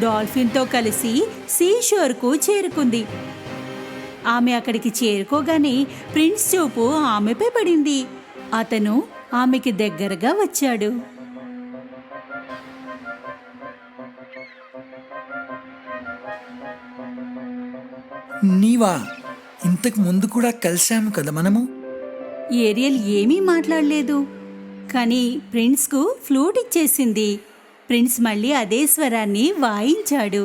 డాల్ఫిన్తో కలిసి సీషోర్కు చేరుకుంది. ఆమె అక్కడికి చేరుకోగానే ప్రిన్స్ చూపు ఆమెపై పడింది. అతను ఆమెకి దగ్గరగా వచ్చాడు. నీవా? ఇంతకు ముందు కూడా కలిశాము కదా మనము. ఏరియల్ ఏమీ మాట్లాడలేదు, కానీ ప్రిన్స్కు ఫ్లూట్ ఇచ్చేసింది. ప్రిన్స్ మళ్ళీ అదే స్వరాన్ని వాయించాడు.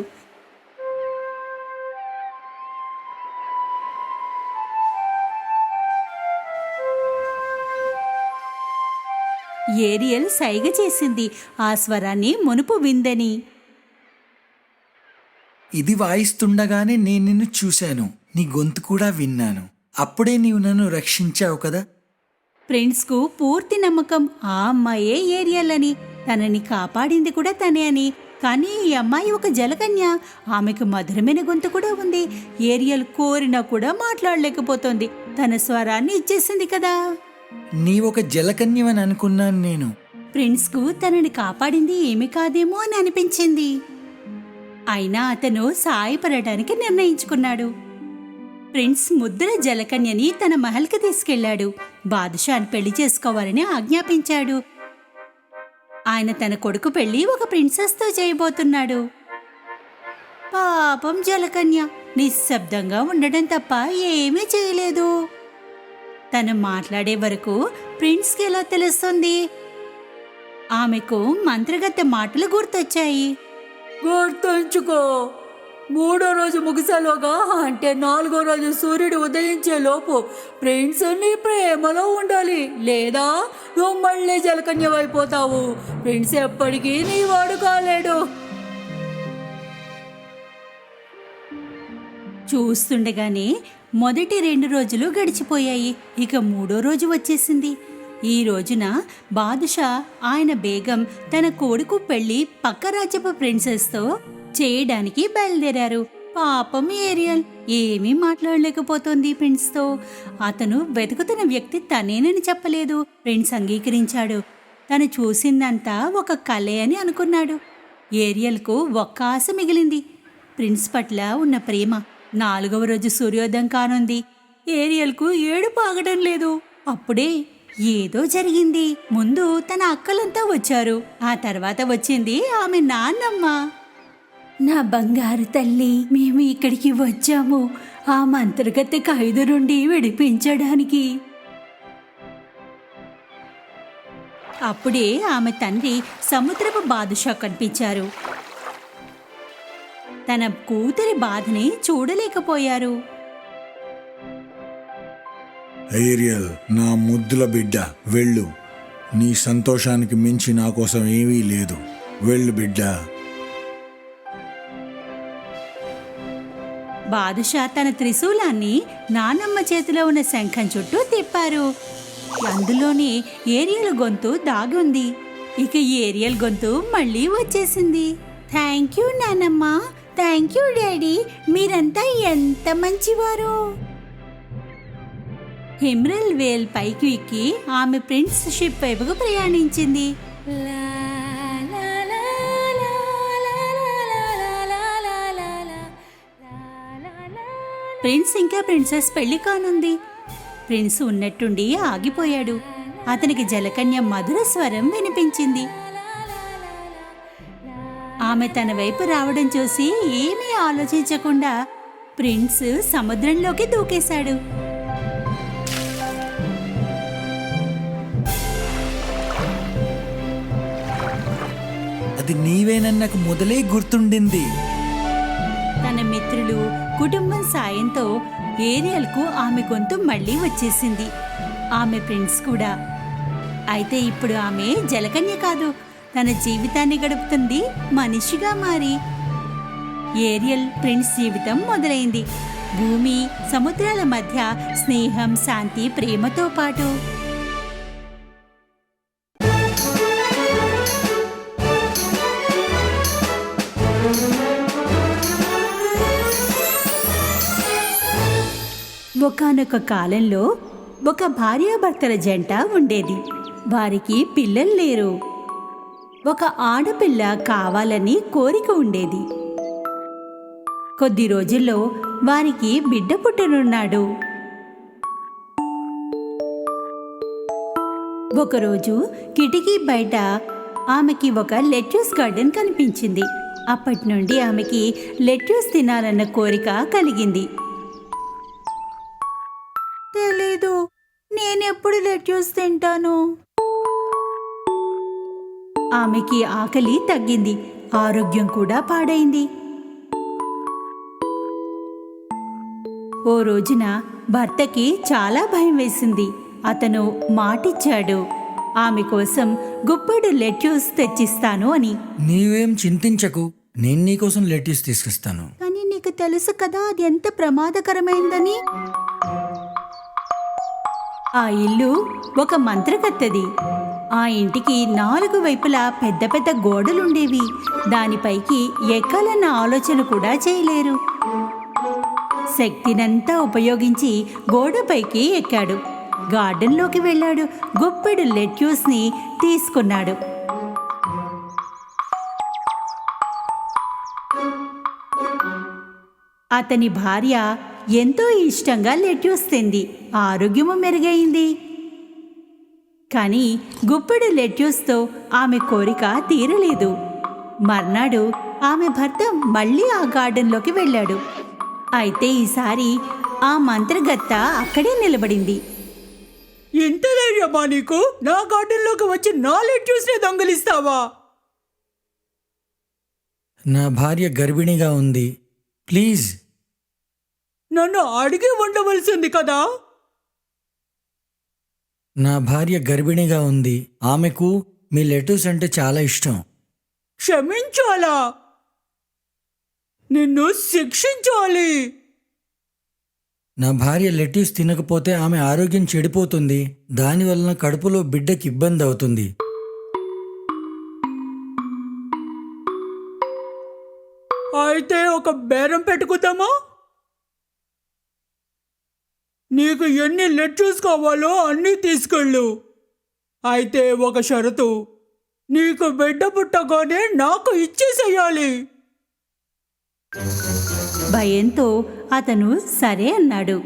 ఏరియల్ సైగ చేసింది ఆ స్వరాన్ని మునుపు విందని. ఇది వాయిస్తుండగానే నేను నిన్ను చూశాను, నీ గొంతు కూడా విన్నాను. అప్పుడే నీవు నన్ను రక్షించావు కదా. ప్రిన్స్కు పూర్తి నమ్మకం ఆ అమ్మాయే ఏరియల్ అని, తనని కాపాడింది కూడా తనే అని. కానీ ఈ అమ్మాయి ఒక జలకన్య, ఆమెకు మధురమైన గొంతు కూడా ఉంది. ఏరియల్ కోరినా కూడా మాట్లాడలేకపోతోంది, తన స్వరాన్ని ఇచ్చేసింది కదా. నీవొక జలకన్యవని అనుకున్నాను నేను. ప్రిన్స్కు తనని కాపాడింది ఏమి కాదేమో అని అనిపించింది. అయినా అతను సాయపడటానికి నిర్ణయించుకున్నాడు. ప్రిన్స్ ముద్ర జలకన్యని తన మహల్కి తీసుకెళ్లాడు. బాదుషాని పెళ్లి చేసుకోవాలని ఆజ్ఞాపించాడు. ఆయన తన కొడుకు పెళ్లి ఒక ప్రిన్సెస్తో చేయబోతున్నాడు. పాపం జలకన్య నిశ్శబ్దంగా ఉండడం తప్ప ఏమీ చేయలేదు. తను మాట్లాడే వరకు ప్రిన్స్కి ఎలా తెలుస్తుంది? ఆమెకు మంత్రగత్తె మాటలు గుర్తొచ్చాయి. గుర్తుంచుకో, 3వ రోజు ముగిసేలోగా అంటే 4వ రోజు సూర్యుడు ఉదయించే లోపు ప్రిన్స్ నీ ప్రేమలో ఉండాలి, లేదా నువ్వు మళ్ళీ జలకన్యవైపోతావు. ప్రిన్స్ ఎప్పటికీ నీ వాడు కాలేడు. చూస్తుండగానే మొదటి 2 రోజులు గడిచిపోయాయి. ఇక 3వ రోజు వచ్చేసింది. ఈ రోజున బాదుషా ఆయన బేగం తన కొడుకు పెళ్లి పక్క రాజ్యపు ప్రిన్సెస్తో చేయడానికి బయలుదేరారు. పాపం ఏరియల్ ఏమీ మాట్లాడలేకపోతోంది ప్రిన్స్తో. అతను వెతుకుతున్న వ్యక్తి తనేనని చెప్పలేదు. ప్రిన్స్ అంగీకరించాడు. తను చూసిందంతా ఒక కలే అని అనుకున్నాడు. ఏరియల్కు ఒక్క ఆశ మిగిలింది, ప్రిన్స్ పట్ల ఉన్న ప్రేమ. 4వ రోజు సూర్యోదయం కానుంది. ఏరియల్కు ఏడుపు ఆగడం లేదు. అప్పుడే ఏదో జరిగింది. ముందు తన అక్కలంతా వచ్చారు, ఆ తర్వాత వచ్చింది ఆమె నాన్నమ్మ. నా బంగారు తల్లి, మేము ఇక్కడికి వచ్చాము ఆ మంత్రగత్తె ఖైదు నుండి విడిపించడానికి. అప్పుడే ఆమె తండ్రి సముద్రపు బాదుషా కనిపించారు. తన కూతురి బాధని చూడలేకపోయారు. ఏరియల్, నా ముద్దుల బిడ్డ, వెళ్ళు. నీ సంతోషానికి మించి నా కోసం ఏమీ లేదు. వెళ్ళు బిడ్డ. బాదుషా తన త్రిశూలాన్ని నానమ్మ చేతిలో ఉన్న శంఖం చుట్టూ తిప్పారు. అందులోనే ఏరియల్ గొంతు దాగుంది. ఇక ఏరియల్ గొంతు మళ్ళీ వచ్చేసింది. థ్యాంక్ యూ నానమ్మ, థ్యాంక్ యూ డాడీ, మీరంతా ఎంత మంచివారు. హిమ్రల్ వేల్ పైకి ఎక్కి ఆమె ప్రిన్స్ షిప్ వైపుకు ప్రయాణించింది. ప్రిన్స్ ఇంకా ప్రిన్సెస్ పెళ్లి కానుంది. ప్రిన్స్ ఉన్నట్టుండి ఆగిపోయాడు. అతనికి జలకన్య మధుర స్వరం వినిపించింది. ఆమె తన వైపు రావడం చూసి ఏమీ ఆలోచించకుండా ప్రిన్స్ సముద్రంలోకి దూకేశాడు. అది నీవేనని నాకు మొదలే గుర్తుండింది. తన మిత్రులు, కుటుంబం సాయంతో ఏరియల్కు ఆమె గొంతు మళ్ళీ వచ్చేసింది. ఆమె ప్రిన్స్ కూడా. అయితే ఇప్పుడు ఆమె జలకన్య కాదు, తన జీవితాన్ని గడుపుతుంది మనిషిగా మారి. ఏరియల్ ప్రిన్స్ జీవితం మొదలైంది. భూమి, సముద్రాల మధ్య స్నేహం, శాంతి, ప్రేమతో పాటు. ఒకానొక కాలంలో ఒక భార్యాభర్తల జంట ఉండేది. వారికి పిల్లలు లేరు. ఒక ఆడపిల్ల కావాలని కోరిక ఉండేది. కొద్ది రోజుల్లో వారికి బిడ్డ పుట్టనున్నాడు. ఒకరోజు కిటికీ బయట ఆమెకి ఒక లెట్యూస్ గార్డెన్ కనిపించింది. అప్పటి నుండి ఆమెకి లెట్యూస్ తినాలన్న కోరిక కలిగింది. తెలీదు, నేనెప్పుడు లెట్యూస్ తింటాను. ఆమెకి ఆకలి తగ్గింది, ఆరోగ్యం కూడా పాడైంది. ఓ రోజున భర్తకి చాలా భయం వేసింది. అతను మాటిచ్చాడు, ఆమె కోసం గుప్పెడు లెట్యూస్ తెచ్చిస్తాను అని. నీవేం చింతించకు, నేను నీకోసం లెట్యూస్ తీసుకొస్తాను. కానీ నీకు తెలుసు కదా అది ఎంత ప్రమాదకరమైందని. ఆ ఇల్లు ఒక మంత్రగత్తెది. ఆ ఇంటికి 4 వైపులా పెద్ద పెద్ద గోడలుండేవి. దానిపైకి ఎక్కాలన్న ఆలోచన కూడా చేయలేరు. శక్తినంతా ఉపయోగించి గోడపైకి ఎక్కాడు. గార్డెన్లోకి వెళ్ళాడు. గుప్పెడు లెట్యూస్ని తీసుకున్నాడు. అతని భార్య ఎంతో ఇష్టంగా లెట్యూస్ తింది. ఆరోగ్యము మెరుగైంది. కానీ గుప్పెడు లెట్యూస్తో ఆమె కోరిక తీరలేదు. మర్నాడు ఆమె భర్త మళ్ళీ ఆ గార్డెన్లోకి వెళ్ళాడు. అయితే ఈసారి ఆ మంత్రగత్త అక్కడే నిలబడింది. ఎంత ధైర్యమా నీకు? నా గార్డెన్లోకి వచ్చి నా లెట్యూస్ని దొంగిలిస్తావా? నా భార్య గర్భిణిగా ఉంది, ప్లీజ్. నన్ను అడిగి ఉండవలసింది కదా. నా భార్య గర్భిణిగా ఉంది, ఆమెకు మీ లెట్యూస్ అంటే చాలా ఇష్టం. క్షమించాలా? నిన్ను శిక్షించాలి. నా భార్య లెట్యూస్ తినకపోతే ఆమె ఆరోగ్యం చెడిపోతుంది. దానివలన కడుపులో బిడ్డకి ఇబ్బంది అవుతుంది. అయితే ఒక బేరం పెట్టుకుందామా? నీకు ఎన్ని లెట్యూస్ కావాలో అన్నీ తీసుకెళ్ళు. అయితే ఒక షరతు, నీకు బిడ్డ పుట్టగానే నాకు ఇచ్చేసేయాలి. భయంతో అతను సరే అన్నాడు.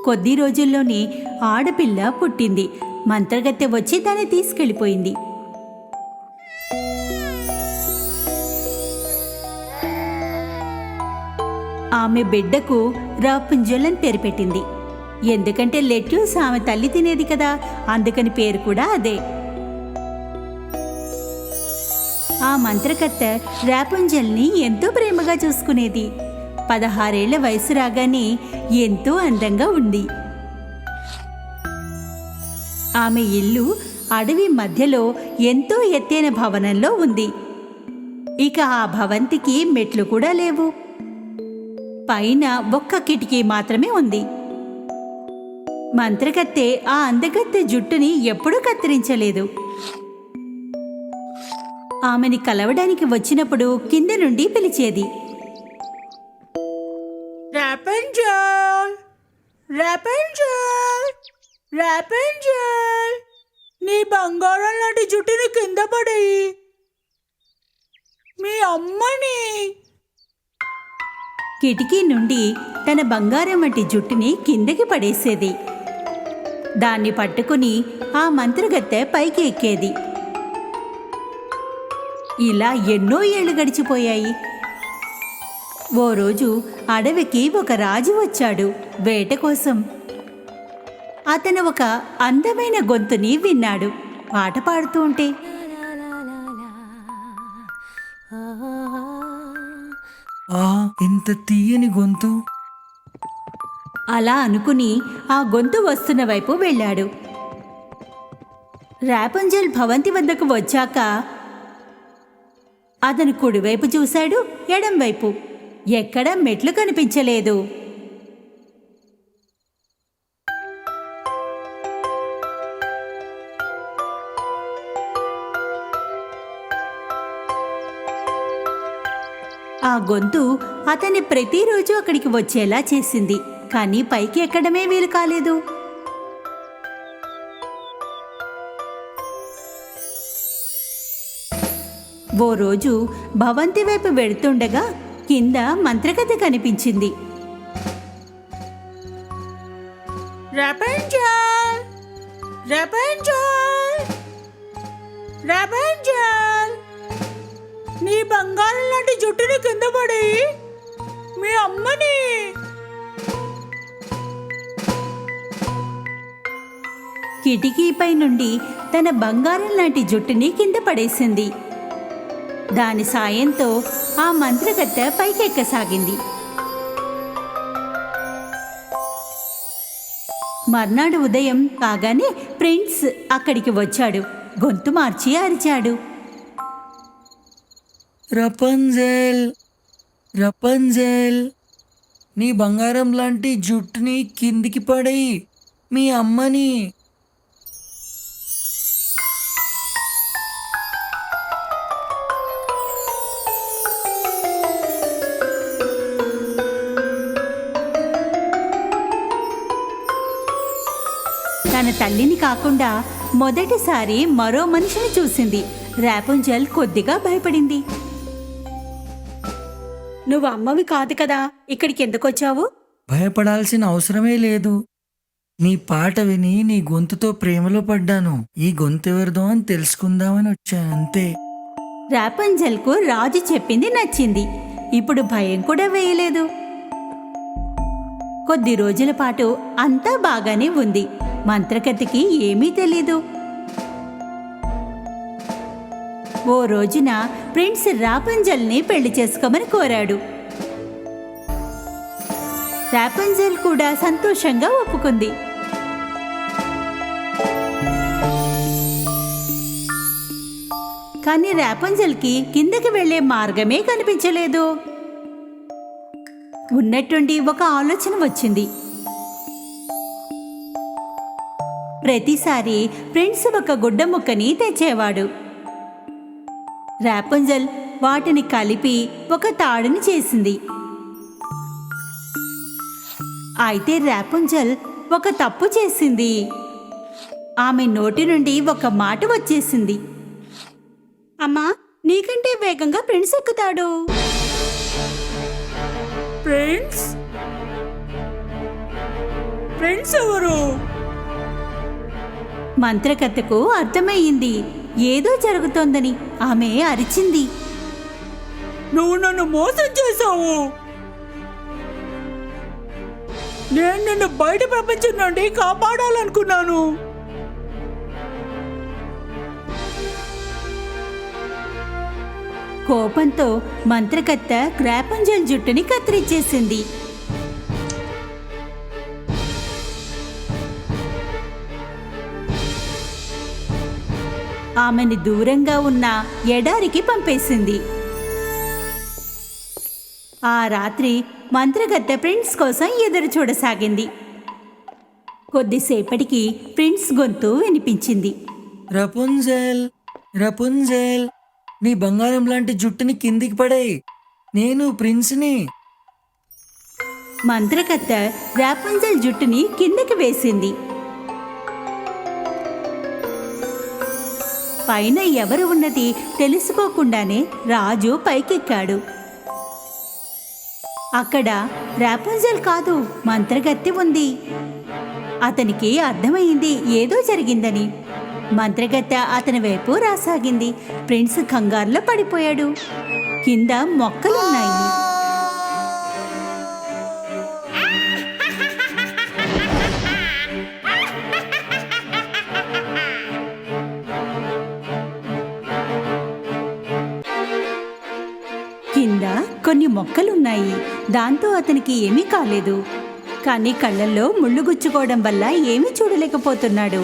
కొద్ది రోజుల్లోనే ఆడపిల్ల పుట్టింది. మంత్రగత్తె వచ్చి దాన్ని తీసుకెళ్ళిపోయింది. ఆమె బిడ్డకు రాపుంజల్ అని పేరు పెట్టింది. ఎందుకంటే లెట్యూస్ ఆమె తల్లి తినేది కదా, అందుకని పేరు కూడా అదే. ఆ మంత్రకత్తె రాపుంజల్ని ఎంతో ప్రేమగా చూసుకునేది. 16 ఏళ్ల వయసు రాగానే ఎంతో అందంగా ఉంది. ఆమె ఇల్లు అడవి మధ్యలో ఎంతో ఎత్తైన భవనంలో ఉంది. ఇక ఆ భవంతికి మెట్లు కూడా లేవు. పైన ఒక్క కిటికీ మాత్రమే ఉంది. మంత్రకత్తె ఆ అందగత్తె జుట్టుని ఎప్పుడూ కత్తిరించలేదు. ఆమెని కలవడానికి వచ్చినప్పుడు కింద నుండి పిలిచేది. రాపుంజల్, రాపుంజల్, రాపుంజల్, నీ బంగారం లాంటి జుట్టుని కింద పడేయి. మీ అమ్మని. కిటికీ నుండి తన బంగారం వంటి జుట్టుని కిందకి పడేసేది. దాన్ని పట్టుకుని ఆ మంత్రగత్తె పైకి ఎక్కేది. ఇలా ఎన్నో ఏళ్లు గడిచిపోయాయి. ఓ రోజు అడవికి ఒక రాజు వచ్చాడు వేట కోసం. అతను ఒక అందమైన గొంతుని విన్నాడు పాట పాడుతూ ఉంటే. ఇంత తీయని గొంతు. అలా అనుకుని ఆ గొంతు వస్తున్న వైపు వెళ్ళాడు. రాపుంజల్ భవంతి వద్దకు వచ్చాక అతను కుడివైపు చూశాడు, ఎడంవైపు ఎక్కడా మెట్లు కనిపించలేదు. ఆ గొంతు అతన్ని ప్రతిరోజు అక్కడికి వచ్చేలా చేసింది. కానీ పైకి ఎక్కడమే వీలు కాలేదు. ఓ రోజు భవంతి వైపు వెడుతుండగా కింద మంత్రగత్తె కనిపించింది. రాపుంజల్, రాపుంజల్, రాపుంజల్, నీ బంగారం లాంటి జుట్టుని కింద పడి మీ అమ్మని. కిటికీపై నుండి తన బంగారం లాంటి జుట్టుని కింద పడేసింది. దాని సాయంతో ఆ మంత్రగత్తె పైకెక్కసాగింది. మర్నాడు ఉదయం కాగానే ప్రిన్స్ అక్కడికి వచ్చాడు. గొంతు మార్చి అరిచాడు. రపంజెల్, రపంజెల్, నీ బంగారం లాంటి జుట్టుని కిందికి పడేయి, మీ అమ్మని. తన తల్లిని కాకుండా మొదటిసారి మరో మనిషిని చూసింది. రాపుంజల్ కొద్దిగా భయపడింది. నువ్వు అమ్మవి కాదు కదా, ఇక్కడికి ఎందుకొచ్చావు? భయపడాల్సిన అవసరమే లేదు. నీ పాట విని నీ గొంతుతో ప్రేమలో పడ్డాను. ఈ గొంతెవరిదో అని తెలుసుకుందామని వచ్చాను, అంతే. రాపుంజల్కు రాజు చెప్పింది నచ్చింది. ఇప్పుడు భయం కూడా వేయలేదు. కొద్ది రోజుల పాటు అంతా బాగానే ఉంది. మంత్రగతికి ఏమీ తెలీదు. ఓ రోజున ప్రిన్స్ రాపుంజల్ని పెళ్లి చేసుకోమని కోరాడు. రాపుంజల్ కూడా సంతోషంగా ఒప్పుకుంది. కానీ రాపుంజల్కి కిందకి వెళ్లే మార్గమే కనిపించలేదు. ఉన్నట్టుండి ఒక ఆలోచన వచ్చింది. ప్రతిసారి ప్రిన్స్ ఒక గుడ్డ ముక్కని తెచ్చేవాడు. రాపుంజల్ వాటిని కలిపి ఒక తాడుని చేసింది. అయితే రాపుంజల్ ఒక తప్పు చేసింది. ఆమె నోటి నుండి ఒక మాట వచ్చేసింది. అమ్మా, నీకంటే వేగంగా ప్రిన్స్ ఎక్కుతాడు. ప్రిన్స్? ప్రిన్స్ ఎవరు? మంత్రకత్తెకు అర్థమయ్యింది ఏదో జరుగుతోందని. ఆమె అరిచింది. నువ్వు నన్ను మోసం చేశావు. నేను నిన్ను బయట ప్రపంచం నుండి కాపాడాలనుకున్నాను. కోపంతో మంత్రకత్తె రాపుంజల్ జుట్టుని కత్తిరించేసింది. ఆమెని దూరంగా ఉన్న ఎడారికి పంపేసింది. ఆ రాత్రి మంత్రగత్తె ప్రిన్స్ కోసం ఎదురు చూడసాగింది. కొద్దిసేపటికి ప్రిన్స్ గొంతు వినిపించింది. రపుంజెల్, రపుంజెల్, నీ బంగారం లాంటి జుట్టుని కిందికి పడేయి, నేను ప్రిన్స్ని. మంత్రకత్తె రాపుంజల్ జుట్టుని కిందకి వేసింది. పైన ఎవరు ఉన్నది తెలుసుకోకుండానే రాజు పైకెక్కాడు. అక్కడ రాపుంజల్ కాదు, మంత్రగత్తె ఉంది. అతనికి అర్థమైంది ఏదో జరిగిందని. మంత్రగత్తె అతని వైపు రాసాగింది. ప్రిన్స్ కంగారులో పడిపోయాడు. కింద మొక్కలున్నాయి. కింద కొన్ని మొక్కలున్నాయి. దాంతో అతనికి ఏమీ కాలేదు. కానీ కళ్ళల్లో ముళ్ళు గుచ్చుకోవడం వల్ల ఏమీ చూడలేకపోతున్నాడు.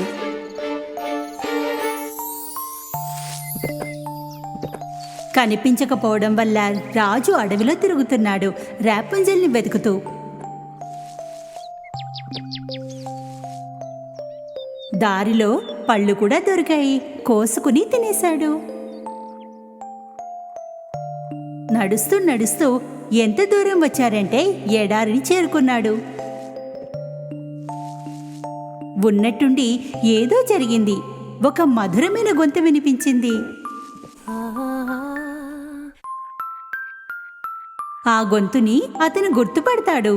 కనిపించకపోవడం వల్ల రాజు అడవిలో తిరుగుతున్నాడు, రాపుంజల్ని వెతుకుతూ. దారిలో పళ్ళు కూడా దొరికాయి. కోసుకుని తినేశాడు. నడుస్తూ నడుస్తూ ఎంత దూరం వచ్చారంటే ఎడారిని చేరుకున్నాడు. ఉన్నట్టుండి ఏదో జరిగింది. ఒక మధురమైన గొంతు వినిపించింది. ఆ గొంతుని అతను గుర్తుపడతాడు.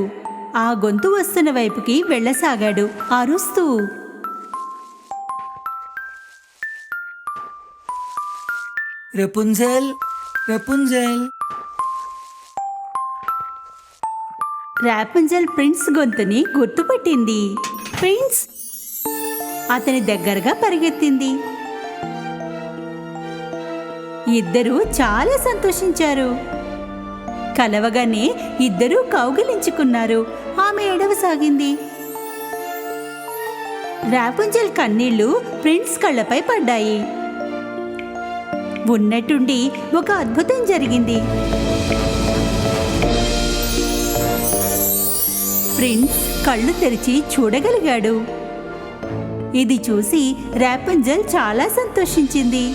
ఆ గొంతు వస్తున్న వైపుకి వెళ్ళసాగాడు అరుస్తూ. రపుంజెల్, రపుంజెల్. రాపుంజల్ ప్రిన్స్ గొంతుని గుర్తుపట్టింది. ప్రిన్స్ అతని దగ్గరగా పరిగెత్తింది. ఇద్దరూ చాలా సంతోషించారు. కలవగానే ఇద్దరూ కౌగిలించుకున్నారు. ఆమె ఏడవసాగింది. రాపుంజల్ కన్నీళ్లు ప్రిన్స్ కళ్ళపై పడ్డాయి. ఉన్నట్టుండి ఒక అద్భుతం జరిగింది. ప్రిన్స్ కళ్ళు తెరిచి చూడగలిగాడు. ఇది చూసి రాపుంజల్ చాలా సంతోషించింది.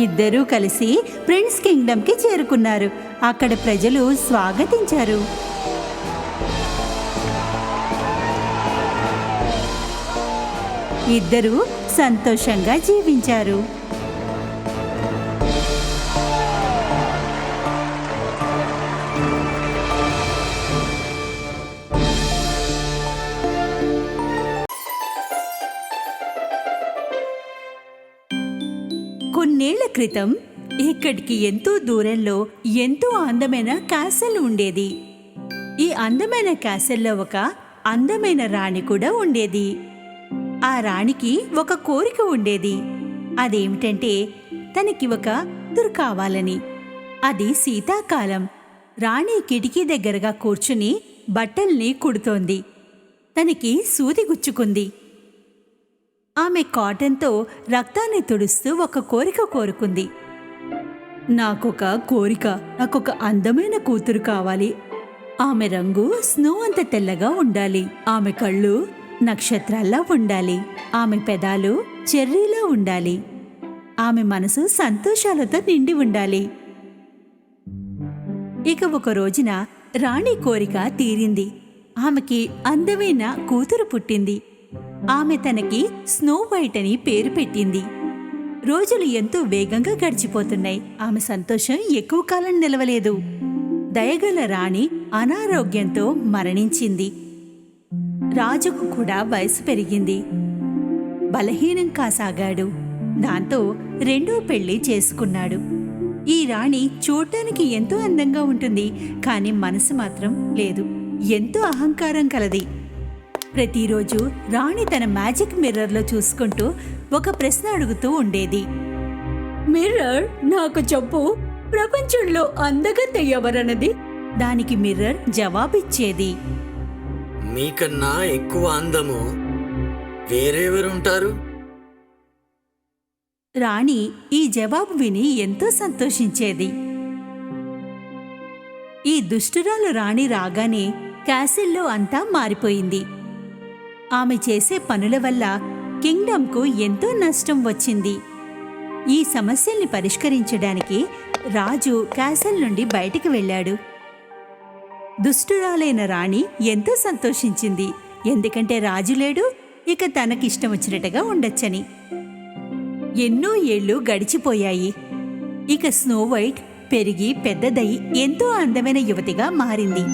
ఇద్దరూ కలిసి ప్రిన్స్ కింగ్డమ్కి చేరుకున్నారు. అక్కడ ప్రజలు స్వాగతించారు. ఇద్దరూ సంతోషంగా జీవించారు. కొన్నేళ్ల క్రితం ఇక్కడికి ఎంతో దూరంలో ఎంతో అందమైన క్యాసల్ ఉండేది. ఈ అందమైన క్యాసల్లో ఒక అందమైన రాణి కూడా ఉండేది. ఆ రాణికి ఒక కోరిక ఉండేది. అదేమిటంటే తనకి ఒక కూతురు కావాలని. అది శీతాకాలం. రాణి కిటికీ దగ్గరగా కూర్చుని బట్టల్ని కుడుతోంది. తనకి సూది గుచ్చుకుంది. ఆమె కాటన్తో రక్తాన్ని తుడుస్తూ ఒక కోరిక కోరుకుంది. నాకొక అందమైన కూతురు కావాలి. ఆమె రంగు స్నో అంత తెల్లగా ఉండాలి. ఆమె కళ్ళు నక్షత్రాల్లా ఉండాలి. ఆమె పెదాలు చెర్రీలా ఉండాలి. ఆమె మనసు సంతోషాలతో నిండి ఉండాలి. ఇక ఒక రోజున రాణి కోరిక తీరింది. ఆమెకి అందమైన కూతురు పుట్టింది. ఆమె తనకి స్నో వైట్ అని పేరు పెట్టింది. రోజులు ఎంతో వేగంగా గడిచిపోతున్నాయి. ఆమె సంతోషం ఎక్కువ కాలం నిలవలేదు. దయగల రాణి అనారోగ్యంతో మరణించింది. రాజుకు కూడా వయసు పెరిగింది. బలహీనం కాసాగాడు. దాంతో రెండో పెళ్లి చేసుకున్నాడు. ఈ రాణి చూడటానికి ఎంతో అందంగా ఉంటుంది, కానీ మనసు మాత్రం లేదు. ఎంతో అహంకారం కలది. ప్రతిరోజు రాణి తన మ్యాజిక్ మిర్రర్లో చూసుకుంటూ ఒక ప్రశ్న అడుగుతూ ఉండేది. మిర్రర్, నాకు చెప్పు, ప్రపంచంలో అందగత్తె ఎవరన్నది? దానికి మిర్రర్ జవాబిచ్చేది. మీకన్నా ఎక్కువ అందము వేరెవరుంటారు? రాణి ఈ జవాబు విని ఎంతో సంతోషించేది. ఈ దుష్టురాలు రాణి రాగానే క్యాసిల్లో అంతా మారిపోయింది. ఆమె చేసే పనుల వల్ల కింగ్డమ్కు ఎంతో నష్టం వచ్చింది. ఈ సమస్యల్ని పరిష్కరించడానికి రాజు క్యాసిల్ నుండి బయటికి వెళ్ళాడు. దుష్టురాలైన రాణి ఎంతో సంతోషించింది. ఎందుకంటే రాజు లేడు, ఇక తనకిష్టం వచ్చినట్టుగా ఉండొచ్చని. ఎన్నో ఏళ్లు గడిచిపోయాయి. ఇక స్నో వైట్ పెరిగి పెద్దదై ఎంతో అందమైన యువతిగా మారింది.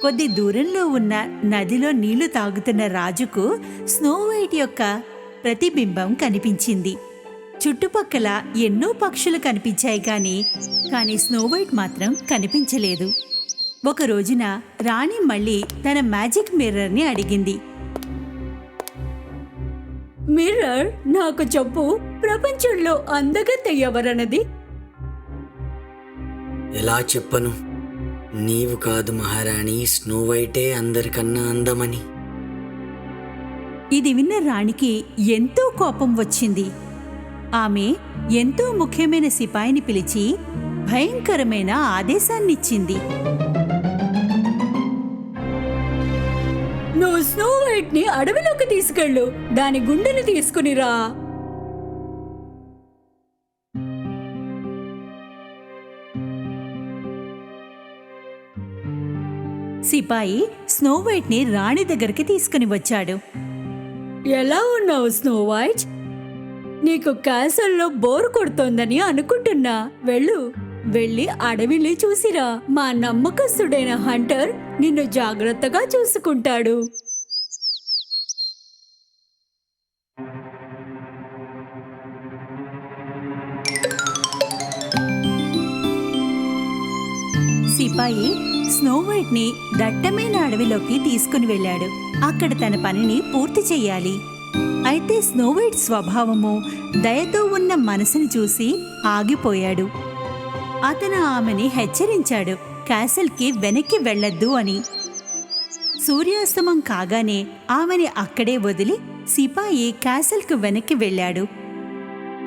కొద్ది దూరంలో ఉన్న నదిలో నీళ్లు తాగుతున్న రాజుకు స్నో వైట్ యొక్క ప్రతిబింబం కనిపించింది. చుట్టుపక్కల ఎన్నో పక్షులు కనిపించాయి కానీ స్నో వైట్ మాత్రం కనిపించలేదు. ఒక రోజున రాణి మళ్ళీ తన మ్యాజిక్ మిర్రర్ని అడిగింది. మిర్రర్, నాకు చెప్పు, ప్రపంచంలో అందగత్తె ఎవరన్నది? ఎలా చెప్పను? నీవు కాదు మహారాణి, స్నో వైటే అందరికన్నా అందమని. ఇది విన్న రాణికి ఎంతో కోపం వచ్చింది. ఆమె ఎంతో ముఖ్యమైన సిపాయిని పిలిచి భయంకరమైన ఆదేశాన్నిచ్చింది. నువ్వు స్నో వైట్ ని అడవిలోకి తీసుకెళ్ళు, దాని గుండెని తీసుకునిరా. సిపాయి స్నో వైట్ ని రాణి దగ్గరికి తీసుకుని వచ్చాడు. ఎలా ఉన్నావు స్నో వైట్? నీకు క్యాసల్లో బోర్ కొడుతోందని అనుకుంటున్నా. వెళ్ళి అడవిని చూసిరా. మా నమ్మకస్తుడైన హంటర్ నిన్ను జాగ్రత్తగా చూసుకుంటాడు. సిపాయి స్నో వైట్ ని దట్టమైన అడవిలోకి తీసుకుని వెళ్ళాడు. అక్కడ తన పనిని పూర్తి చెయ్యాలి. అయితే స్నో వైట్ స్వభావము, దయతో ఉన్న మనసుని చూసి ఆగిపోయాడు. అతను ఆమెని హెచ్చరించాడు క్యాసిల్కి వెనక్కి వెళ్ళొద్దు అని. సూర్యాస్తమం కాగానే ఆమెని అక్కడే వదిలి సిపాయి క్యాసిల్కు వెనక్కి వెళ్ళాడు.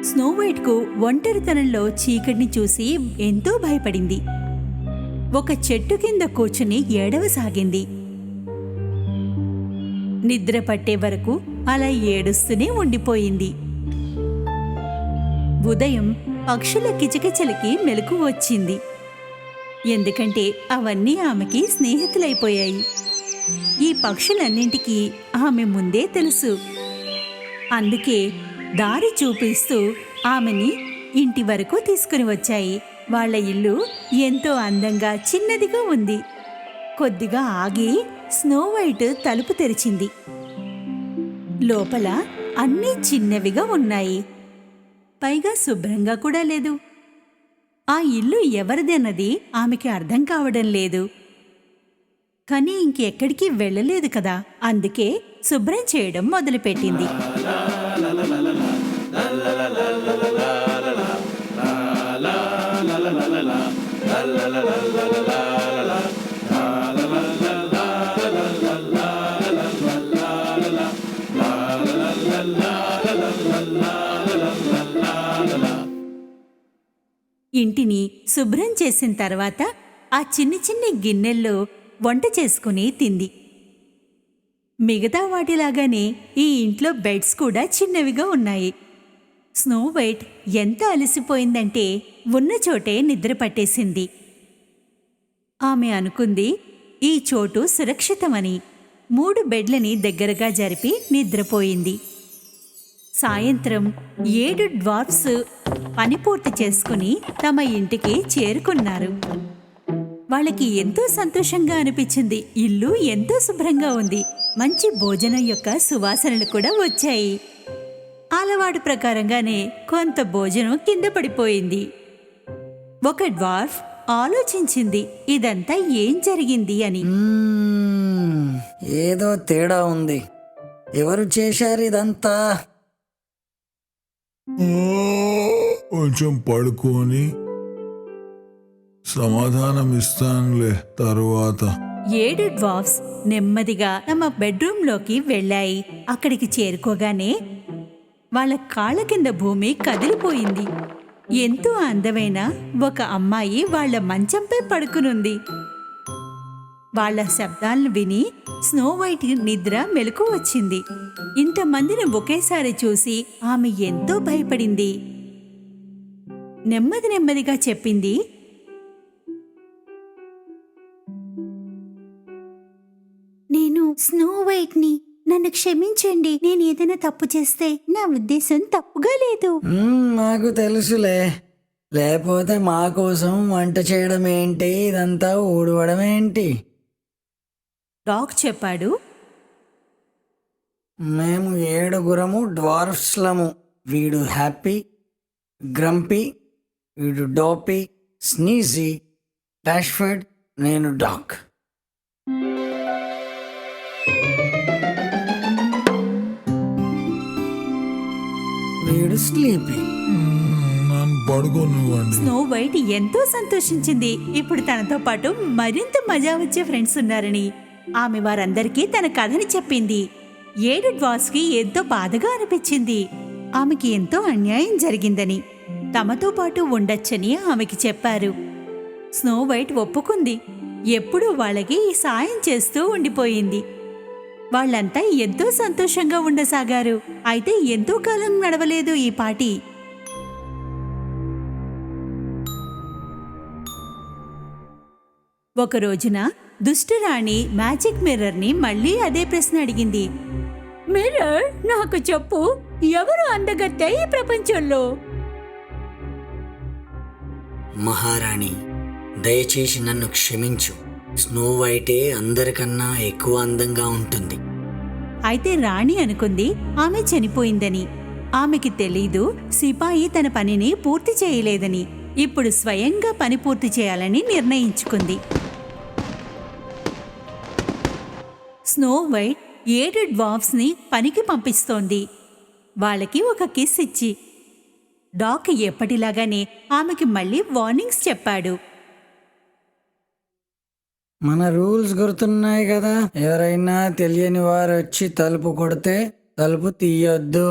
స్నోవైట్కు ఒంటరితనంలో చీకటిని చూసి ఎంతో భయపడింది. ఒక చెట్టు కింద కూర్చుని ఏడవసాగింది. నిద్ర పట్టే వరకు అలా ఏడుస్తూనే ఉండిపోయింది. ఉదయం పక్షుల కిచకిచలకి మెలకు వచ్చింది. ఎందుకంటే అవన్నీ ఆమెకి స్నేహితులైపోయాయి. ఈ పక్షులన్నింటికీ ఆమె ముందే తెలుసు. అందుకే దారి చూపిస్తూ ఆమెని ఇంటి వరకు తీసుకుని వచ్చాయి. వాళ్ళ ఇల్లు ఎంతో అందంగా చిన్నదిగా ఉంది. కొద్దిగా ఆగి స్నోవైట్ తలుపు తెరిచింది. లోపల అన్నీ చిన్నవిగా ఉన్నాయి. పైగా శుభ్రంగా కూడా లేదు. ఆ ఇల్లు ఎవరిదన్నది ఆమెకి అర్థం కావడం లేదు. కానీ ఇంకెక్కడికి వెళ్ళలేదు కదా, అందుకే శుభ్రం చేయడం మొదలుపెట్టింది. ఇంటిని శుభ్రం చేసిన తర్వాత ఆ చిన్ని చిన్ని గిన్నెల్లో వంట చేసుకుని తింది. మిగతా వాటిలాగానే ఈ ఇంట్లో బెడ్స్ కూడా చిన్నవిగా ఉన్నాయి. స్నోవైట్ ఎంత అలసిపోయిందంటే ఉన్న చోటే నిద్ర పట్టేసింది. ఆమె అనుకుంది ఈ చోటు సురక్షితమని. 3 బెడ్లని దగ్గరగా జరిపి నిద్రపోయింది. సాయంత్రం 7 డ్వార్ఫ్స్ పని పూర్తి చేసుకుని తమ ఇంటికి చేరుకున్నారు. వాళ్ళకి ఎంతో సంతోషంగా అనిపించింది. ఇల్లు ఎంతో శుభ్రంగా ఉంది. మంచి భోజనం యొక్క సువాసనలు కూడా వచ్చాయి. అలవాటు ప్రకారంగానే కొంత భోజనం కింద పడిపోయింది. ఒక డ్వార్ఫ్ ఆలోచించింది ఇదంతా ఏం జరిగింది అని. ఏదో తేడా ఉంది. ఎవరు చేశారు ఇదంతా? కొంచెం పడుకొని సమాధానం ఇస్తానులే తరువాత. 7 డ్వార్ఫ్స్ నెమ్మదిగా తమ బెడ్రూంలోకి వెళ్ళాయి. అక్కడికి చేరుకోగానే వాళ్ళ కాళ్ళ కింద భూమి కదిలిపోయింది. ఎంతో అందమైన ఒక అమ్మాయి వాళ్ళ మంచంపై పడుకునుంది. వాళ్ళ శబ్దాలను విని స్నోవైట్ నిద్ర మెలకు వచ్చింది. ఇంతమందిని ఒకేసారి చూసి ఆమె ఎంతో భయపడింది. నెమ్మదిగా చెప్పింది, నేను స్నోవైట్ని. నన్ను క్షమించండి. నేను ఏదైనా తప్పు చేస్తే నా ఉద్దేశం తప్పుగా లేదు. నాకు తెలుసులే. లేకపోతే మా కోసం వంట చేయడం ఏంటి, ఇదంతా ఊడవడం ఏంటి? డాగ్ చెప్పాడు. మేము 7 డ్వార్ఫ్స్లము. వీడు హ్యాపీ, గ్రంపీ, వీడు డోపీ, స్నీజీ, డాష్ఫర్డ్, నేను డాగ్. వీడు స్లీపీ. నన్ను పడుకోనివ్వండి. స్నోవైట్ ఎంతో సంతోషించింది. ఇప్పుడు తనతో పాటు మరింత మజా వచ్చే ఫ్రెండ్స్ ఉన్నారని. ఆమె వారందరికీ తన కథని చెప్పింది. 7 డ్వార్ఫ్స్కి ఎంతో బాధగా అనిపించింది. ఆమెకి ఎంతో అన్యాయం జరిగిందని, తమతో పాటు ఉండొచ్చని ఆమెకి చెప్పారు. స్నోవైట్ ఒప్పుకుంది. ఎప్పుడూ వాళ్ళకి సాయం చేస్తూ ఉండిపోయింది. వాళ్ళంతా ఎంతో సంతోషంగా ఉండసాగారు. అయితే ఎంతో కాలం నడవలేదు ఈ పార్టీ. ఒక రోజున దుష్టరాణి మ్యాజిక్ మిర్రర్ని మళ్ళీ అదే ప్రశ్న అడిగింది. మిర్రర్, నాకు చెప్పు, ఎవరు అందగత్తె ఈ ప్రపంచంలో? మహారాణి, దయచేసి నన్ను క్షమించు. స్నోవైటే అందరికన్నా ఎక్కువ అందంగా ఉంటుంది. అయితే రాణి అనుకుంది ఆమె చనిపోయిందని. ఆమెకి తెలీదు సిపాయి తన పనిని పూర్తి చేయలేదని. ఇప్పుడు స్వయంగా పని పూర్తి చేయాలని నిర్ణయించుకుంది. స్నోవైట్ 7 డ్వార్ఫ్స్ని పనికి పంపిస్తోంది. వాళ్ళకి ఒక కిస్ ఇచ్చి, డాక్ ఎప్పటిలాగానే ఆమెకి మళ్ళీ వార్నింగ్స్ చెప్పాడు. మన రూల్స్ గుర్తున్నాయి కదా, ఎవరైనా తెలియని వారు వచ్చి తలుపు కొడితే తలుపు తీయొద్దు.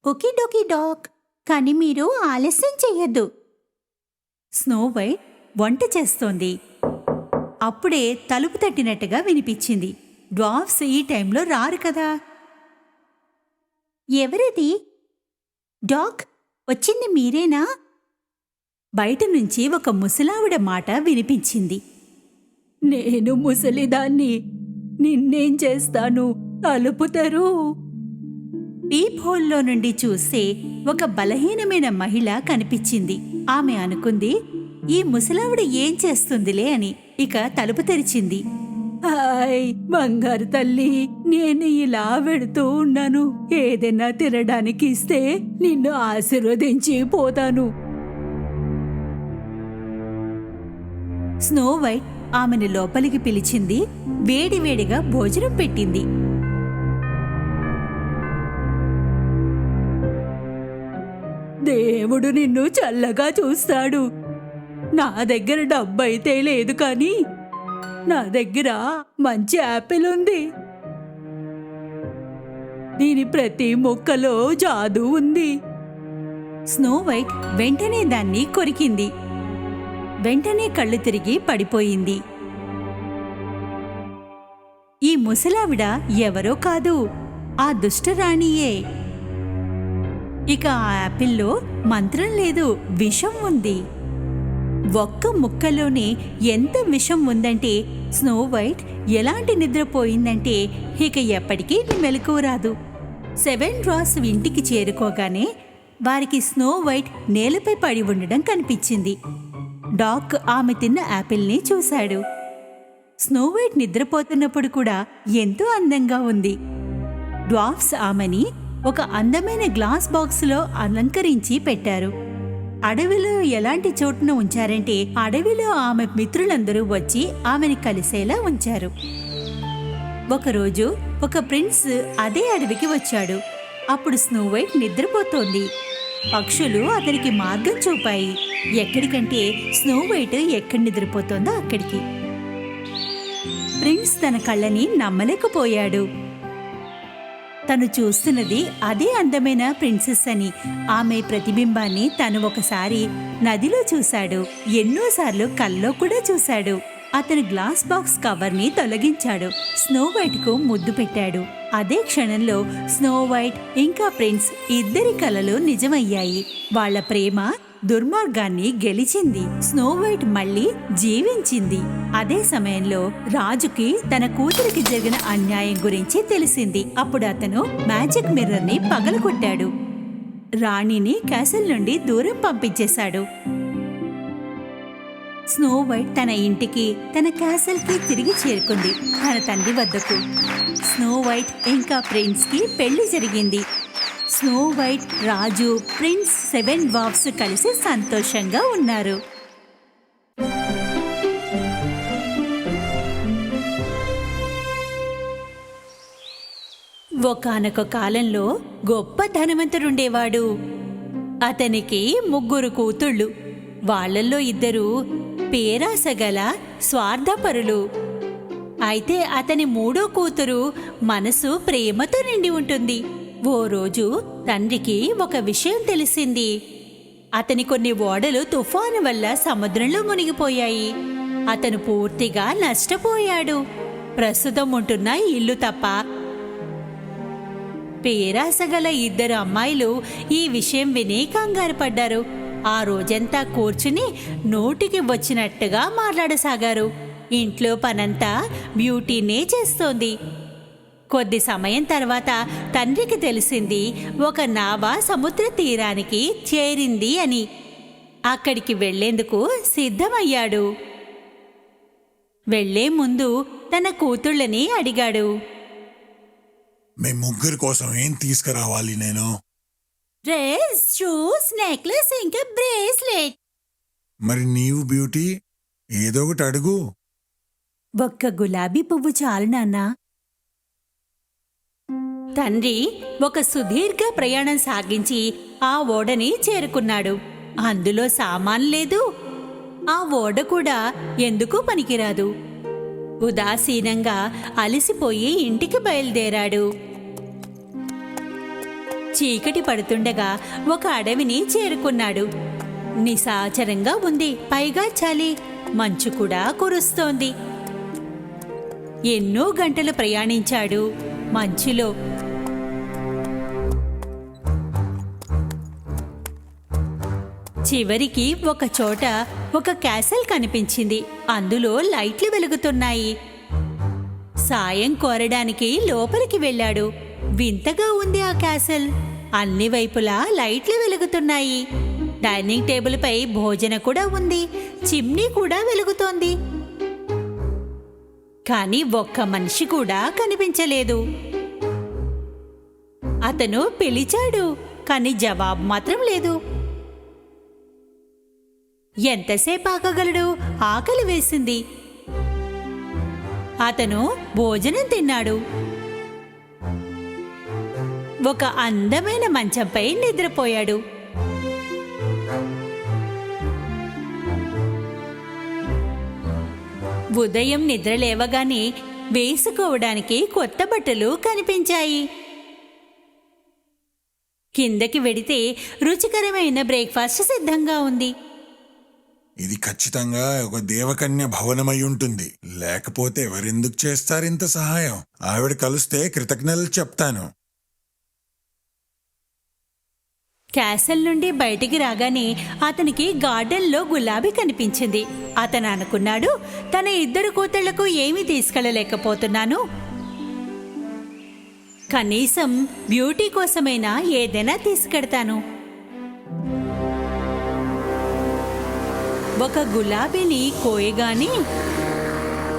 ఓకే డోకీ డాక్, కానీ మీరు ఆలస్యం చెయ్యొద్దు. స్నో వైట్ వంట చేస్తోంది. అప్పుడే తలుపు తట్టినట్టుగా వినిపించింది. డ్వార్ఫ్స్ ఈ టైంలో రారు కదా. ఎవరిది? డాక్, వచ్చింది మీరేనా? బయట నుంచి ఒక ముసలావిడ మాట వినిపించింది. నేను ముసలిదాన్ని, నిన్నేం చేస్తాను? తలుపు తెరు. పీప్ హోల్లో నుండి చూస్తే ఒక బలహీనమైన మహిళ కనిపించింది. ఆమె అనుకుంది, ఈ ముసలావిడ ఏం చేస్తుందిలే అని. ఇక తలుపు తెరిచింది. హాయ్ బంగారు తల్లి, నేను ఇలా వెడుతూ ఉన్నాను. ఏదైనా తినడానికి ఇస్తే నిన్ను ఆశీర్వదించి పోతాను. స్నో వైట్ ఆమెను లోపలికి పిలిచింది. వేడివేడిగా భోజనం పెట్టింది. దేవుడు నిన్ను చల్లగా చూస్తాడు. నా దగ్గర డబ్బైతే లేదు, కానీ నా దగ్గర మంచి యాపిల్ ఉంది. దీని ప్రతి ముక్కలో జాదు ఉంది. స్నో వైట్ వెంటనే దాన్ని కొరికింది. వెంటనే కళ్ళు తిరిగి పడిపోయింది. ఈ ముసలావిడ ఎవరో కాదు, ఆ దుష్టరాణియే. ఇక ఆ యాపిల్లో మంత్రం లేదు, విషం ఉంది. ఒక్క ముక్కలోనే ఎంత విషం ఉందంటే స్నో వైట్ ఎలాంటి నిద్రపోయిందంటే ఇక ఎప్పటికీ మెలకువ రాదు. 7 డ్వార్ఫ్స్ ఇంటికి చేరుకోగానే వారికి స్నో వైట్ నేలపై పడి ఉండడం కనిపించింది. డాక్ ఆమె తిన్న యాపిల్ని చూశాడు. స్నో వైట్ నిద్రపోతున్నప్పుడు కూడా ఎంతో అందంగా ఉంది. డ్వార్ఫ్స్ ఆమెని ఒక అందమైన గ్లాస్ బాక్సులో అలంకరించి పెట్టారు. అడవిలో ఎలాంటి చోటున ఉంచారంటే అడవిలో ఆమె మిత్రులందరూ వచ్చి ఆమెని కలిసేలా ఉంచారు. ఒకరోజు ఒక ప్రిన్స్ అదే అడవికి వచ్చాడు. అప్పుడు స్నో వైట్ నిద్రపోతోంది. పక్షులు అతనికి మార్గం చూపాయి. ఎక్కడికంటే స్నో వైట్ ఎక్కడ నిద్రపోతోందో అక్కడికి. ప్రిన్స్ తన కళ్ళని నమ్మలేకపోయాడు. తను చూస్తున్నది అదే అందమైన ప్రిన్సెస్ అని. ఆమె ప్రతిబింబాన్ని తను ఒకసారి నదిలో చూశాడు, ఎన్నోసార్లు కల్లో కూడా చూశాడు. అతను గ్లాస్ బాక్స్ కవర్ని తొలగించాడు. స్నో వైట్కు ముద్దు పెట్టాడు. అదే క్షణంలో స్నో వైట్ ఇంకా ప్రిన్స్ ఇద్దరి కలలు నిజమయ్యాయి. వాళ్ళ ప్రేమ దుర్మార్గాన్ని గెలిచింది. స్నో వైట్ మళ్ళీ జీవించింది. అదే సమయంలో రాజుకి తన కూతురికి జరిగిన అన్యాయం గురించి తెలిసింది. అప్పుడు అతను మ్యాజిక్ మిర్రర్ ని పగలగొట్టాడు. రాణిని క్యాసిల్ నుండి దూరం పంపించేశాడు. స్నో వైట్ తన ఇంటికి, తన క్యాసిల్ కి తిరిగి చేరుకుంది, తన తండ్రి వద్దకు. స్నో వైట్ ఇంకా ప్రిన్స్ కి పెళ్లి జరిగింది. స్నో వైట్, రాజు, ప్రిన్స్ 7 డ్వార్ఫ్స్ కలిసి సంతోషంగా ఉన్నారు. ఒకానొక కాలంలో గొప్ప ధనవంతుడుండేవాడు. అతనికి 3 కూతుళ్ళు. వాళ్ళల్లో 2 పేరాసగల స్వార్థపరులు. అయితే అతని 3వ కూతురు మనసు ప్రేమతో నిండి ఉంటుంది. ఓ రోజు తండ్రికి ఒక విషయం తెలిసింది. అతని కొన్ని ఓడలు తుఫాను వల్ల సముద్రంలో మునిగిపోయాయి. అతను పూర్తిగా నష్టపోయాడు. ప్రస్తుతం ఉంటున్న ఇల్లు తప్ప. పేరాసగల 2 అమ్మాయిలు ఈ విషయం విని కంగారు పడ్డారు. ఆ రోజంతా కూర్చుని నోటికి వచ్చినట్టుగా మాట్లాడసాగారు. ఇంట్లో పనంతా బ్యూటీనే చేస్తోంది. కొద్ది సమయం తర్వాత తండ్రికి తెలిసింది, ఒక నావ సముద్ర తీరానికి చేరింది అని. అక్కడికి వెళ్లేందుకు సిద్ధమయ్యాడు. వెళ్లే ముందు తన కూతుళ్ళని అడిగాడు. మీ ముగ్గురి కోసం ఏం తీసుకురావాలి నేను? డ్రెస్, షూస్, నెక్లెస్ ఇంకా బ్రేస్లెట్. మరి నీవు బ్యూటీ, ఏదో ఒకటి అడుగు. ఒక్క గులాబీ పువ్వు చాలు నాన్నా. తండ్రి ఒక సుదీర్ఘ ప్రయాణం సాగించి ఆ ఓడని చేరుకున్నాడు. అందులో సామాన్ లేదు. ఆ ఓడ కూడా ఎందుకు పనికిరాదు. ఉదాసీనంగా అలసిపోయి ఇంటికి బయలుదేరాడు. చీకటి పడుతుండగా ఒక అడవిని చేరుకున్నాడు. నిశాచరంగా ఉంది. పైగా చలి, మంచు కూడా కురుస్తోంది. ఎన్నో గంటలు ప్రయాణించాడు మంచులో. చివరికి ఒక చోట ఒక క్యాసెల్ కనిపించింది. అందులో లైట్లు వెలుగుతున్నాయి. సాయం కోరడానికి లోపలికి వెళ్ళాడు. వింతగా ఉంది ఆ క్యాసెల్. అన్ని వైపులా లైట్లు వెలుగుతున్నాయి. డైనింగ్ టేబుల్ పై భోజనం కూడా ఉంది. చిమ్నీ కూడా వెలుగుతోంది. కానీ ఒక్క మనిషి కూడా కనిపించలేదు. అతను పిలిచాడు, కానీ జవాబు మాత్రం లేదు. ఎంతసేపు ఆగగలడు? ఆకలి వేసింది. అతను భోజనం తిన్నాడు. ఒక అందమైన మంచంపై నిద్రపోయాడు. ఉదయం నిద్ర లేవగానే వేసుకోవడానికి కొత్త బట్టలు కనిపించాయి. కిందకి వెడితే రుచికరమైన బ్రేక్ఫాస్ట్ సిద్ధంగా ఉంది. ఇది ఖచ్చితంగా ఒక దేవకన్య భవనమై ఉంటుంది. లేకపోతే ఎవరెందుకు చేస్తారు ఇంత సహాయం? ఆవిడ కలిస్తే కృతజ్ఞతలు చెప్తాను. క్యాసల్ నుండి బయటికి రాగానే అతనికి గార్డెన్లో గులాబీ కనిపించింది. అతను అనుకున్నాడు, తన ఇద్దరు కూతుళ్లకు ఏమీ తీసుకెళ్ళలేకపోతున్నాను. కనీసం బ్యూటీ కోసమైనా ఏదైనా తీసుకెడతాను. ఒక గులాబీని కోయగానే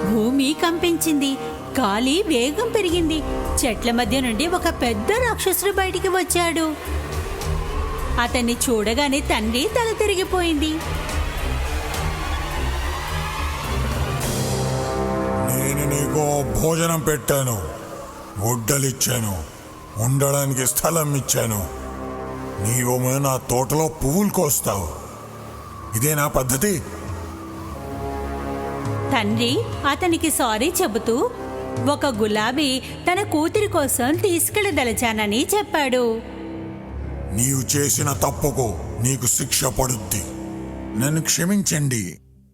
భూమి కంపించింది. గాలి వేగం పెరిగింది. చెట్ల మధ్య నుండి ఒక పెద్ద రాక్షసుడు బయటికి వచ్చాడు. అతన్ని చూడగానే తండ్రి తల తిరిగిపోయింది. నేను నీకు భోజనం పెట్టాను, గుడ్డలిచ్చాను, ఉండడానికి స్థలం ఇచ్చాను. నీవు నా తోటలో పువ్వులు కోస్తావు. ఇదే నా పద్ధతి? తండ్రి అతనికి సారీ చెబుతూ ఒక గులాబీ తన కూతురి కోసం తీసుకెళ్లదలచానని చెప్పాడు. నీవు చేసిన తప్పుకు నీకు శిక్ష పడుద్ది. నన్ను క్షమించండి.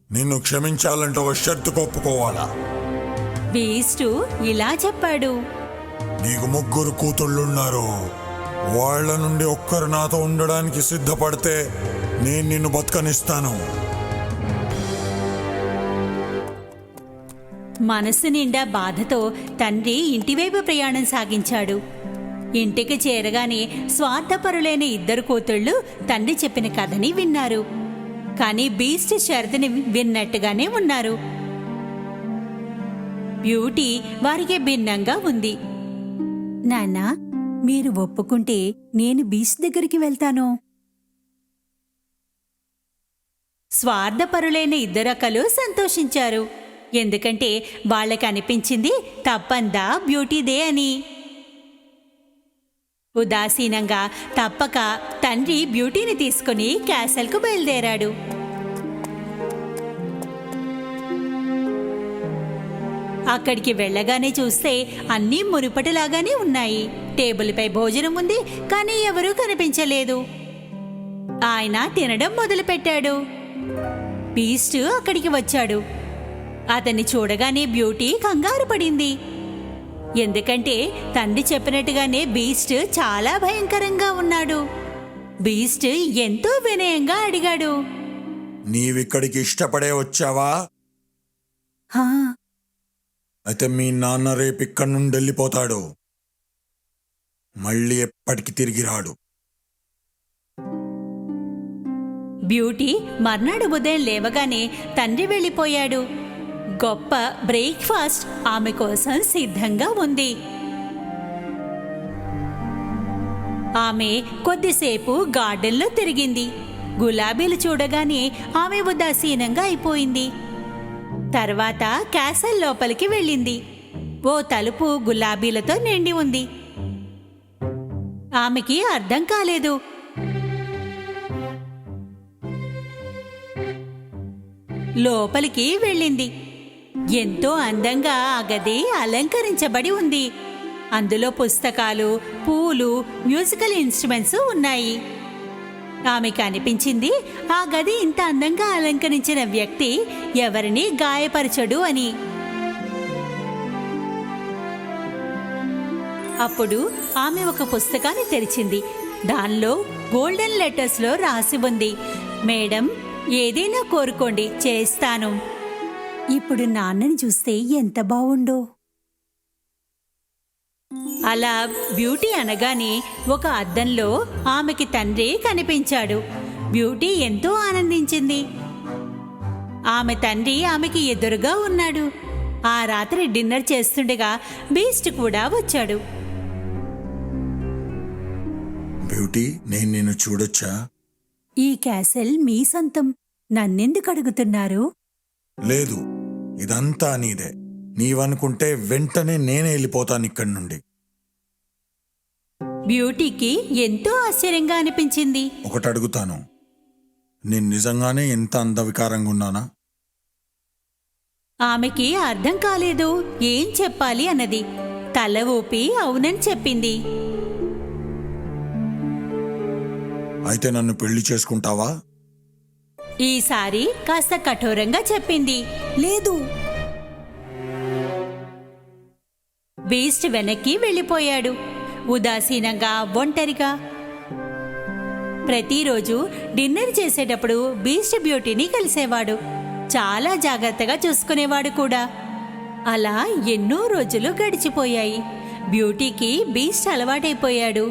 నిన్ను క్షమించాలంటే ఒక షరతుకు ఒప్పుకోవాలా? బీస్టు ఇలా చెప్పాడు. నీకు 3 కూతుళ్ళున్నారు. వాళ్ళ నుండి ఒక్కరు నాతో ఉండడానికి సిద్ధపడితే నేను నిన్ను బతకనిస్తాను. మనసు నిండా బాధతో తండ్రి ఇంటివైపు ప్రయాణం సాగించాడు. ఇంటికి చేరగానే స్వార్థపరులైన ఇద్దరు కూతుళ్ళు తండ్రి చెప్పిన కథని విన్నారు. కానీ బీస్ట్ షరతుని విన్నట్టుగానే ఉన్నారు. బ్యూటీ వారికి భిన్నంగా ఉంది. నాన్నా, మీరు ఒప్పుకుంటే నేను బీస్ట్ దగ్గరికి వెళ్తాను. స్వార్థపరులైన ఇద్దరక్కలు సంతోషించారు. ఎందుకంటే వాళ్ళకి అనిపించింది తప్పందా బ్యూటీదే అని. ఉదాసీనంగా తప్పక తండ్రి బ్యూటీని తీసుకుని క్యాసల్కు బయలుదేరాడు. అక్కడికి వెళ్ళగానే చూస్తే అన్నీ మునుపటిలాగానే ఉన్నాయి. టేబుల్పై భోజనం ఉంది, కానీ ఎవరూ కనిపించలేదు. ఆయన తినడం మొదలుపెట్టాడు. బీస్ట్ అక్కడికి వచ్చాడు. అతన్ని చూడగానే బ్యూటీ కంగారు పడింది. ఎందుకంటే తండ్రి చెప్పినట్టుగానే బీస్ట్ చాలా భయంకరంగా ఉన్నాడు. బీస్ట్ ఎంతో వినయంగా అడిగాడు, నీవిక్కడికి ఇష్టపడే వచ్చావా? హా, అయితే మీ నాన్న రేపు ఇక్కడి నుండి వెళ్ళిపోతాడు. మళ్ళీ ఎప్పటికి తిరిగి రాడు. బ్యూటీ మర్నాడు ఉదయం లేవగానే తండ్రి వెళ్ళిపోయాడు. గొప్ప బ్రేక్ఫాస్ట్ ఆమె కోసం సిద్ధంగా ఉంది. ఆమె కొద్దిసేపు గార్డెన్లో తిరిగింది. గులాబీలు చూడగానే ఆమె ఉదాసీనంగా అయిపోయింది. తర్వాత క్యాసల్ లోపలికి వెళ్ళింది. ఓ తలుపు గులాబీలతో నిండి ఉంది. ఆమెకి అర్థం కాలేదు. లోపలికి వెళ్ళింది. ఎంతో అందంగా ఆ గది అలంకరించబడి ఉంది. అందులో పుస్తకాలు, పూలు, మ్యూజికల్ ఇన్స్ట్రుమెంట్స్ ఉన్నాయి. ఆమెకు అనిపించింది ఆ గది ఇంత అందంగా అలంకరించిన వ్యక్తి ఎవరిని గాయపరచడు అని. అప్పుడు ఆమె ఒక పుస్తకాన్ని తెరిచింది. దానిలో గోల్డెన్ లెటర్స్లో రాసి ఉంది, మేడం, ఏదైనా కోరుకోండి, చేస్తాను. ఇప్పుడు నాన్నని చూస్తే ఎంత బావుండో. అలా బ్యూటీ అనగానే ఒక అద్దంలో ఆమెకి తండ్రి కనిపించాడు. బ్యూటీ ఎంతో ఆనందించింది. ఆమె తండ్రి ఆమెకి ఎదురుగా ఉన్నాడు. ఆ రాత్రి డిన్నర్ చేస్తుండగా బీస్ట్ కూడా వచ్చాడు. బ్యూటీ, నేను నిన్ను చూడొచ్చా? ఈ క్యాసెల్ మీ సొంతం. నన్నెందుకు అడుగుతున్నారు? లేదు, ఇదంతా నీదే. నీవనుకుంటే వెంటనే నేనే వెళ్ళిపోతాను ఇక్కడి నుండి. బ్యూటీకి ఎంతో ఆశ్చర్యంగా అనిపించింది. ఒకటి అడుగుతాను, నేను నిజంగానే ఎంత అందవికారంగా ఉన్నానా? ఆమెకి అర్థం కాలేదు ఏం చెప్పాలి అన్నది. తల ఊపి అవునని చెప్పింది. అయితే నన్ను పెళ్లి చేసుకుంటావా? ఈసారి కాస్త కఠోరంగా చెప్పింది. లేదు. బీస్ట్ వెనక్కి వెళ్ళిపోయాడు, ఉదాసీనంగా, ఒంటరిగా. ప్రతిరోజు డిన్నర్ చేసేటప్పుడు బీస్ట్ బ్యూటీని కలిసేవాడు. చాలా జాగ్రత్తగా చూసుకునేవాడు కూడా. అలా ఎన్నో రోజులు గడిచిపోయాయి. బ్యూటీకి బీస్ట్ అలవాటైపోయాడు.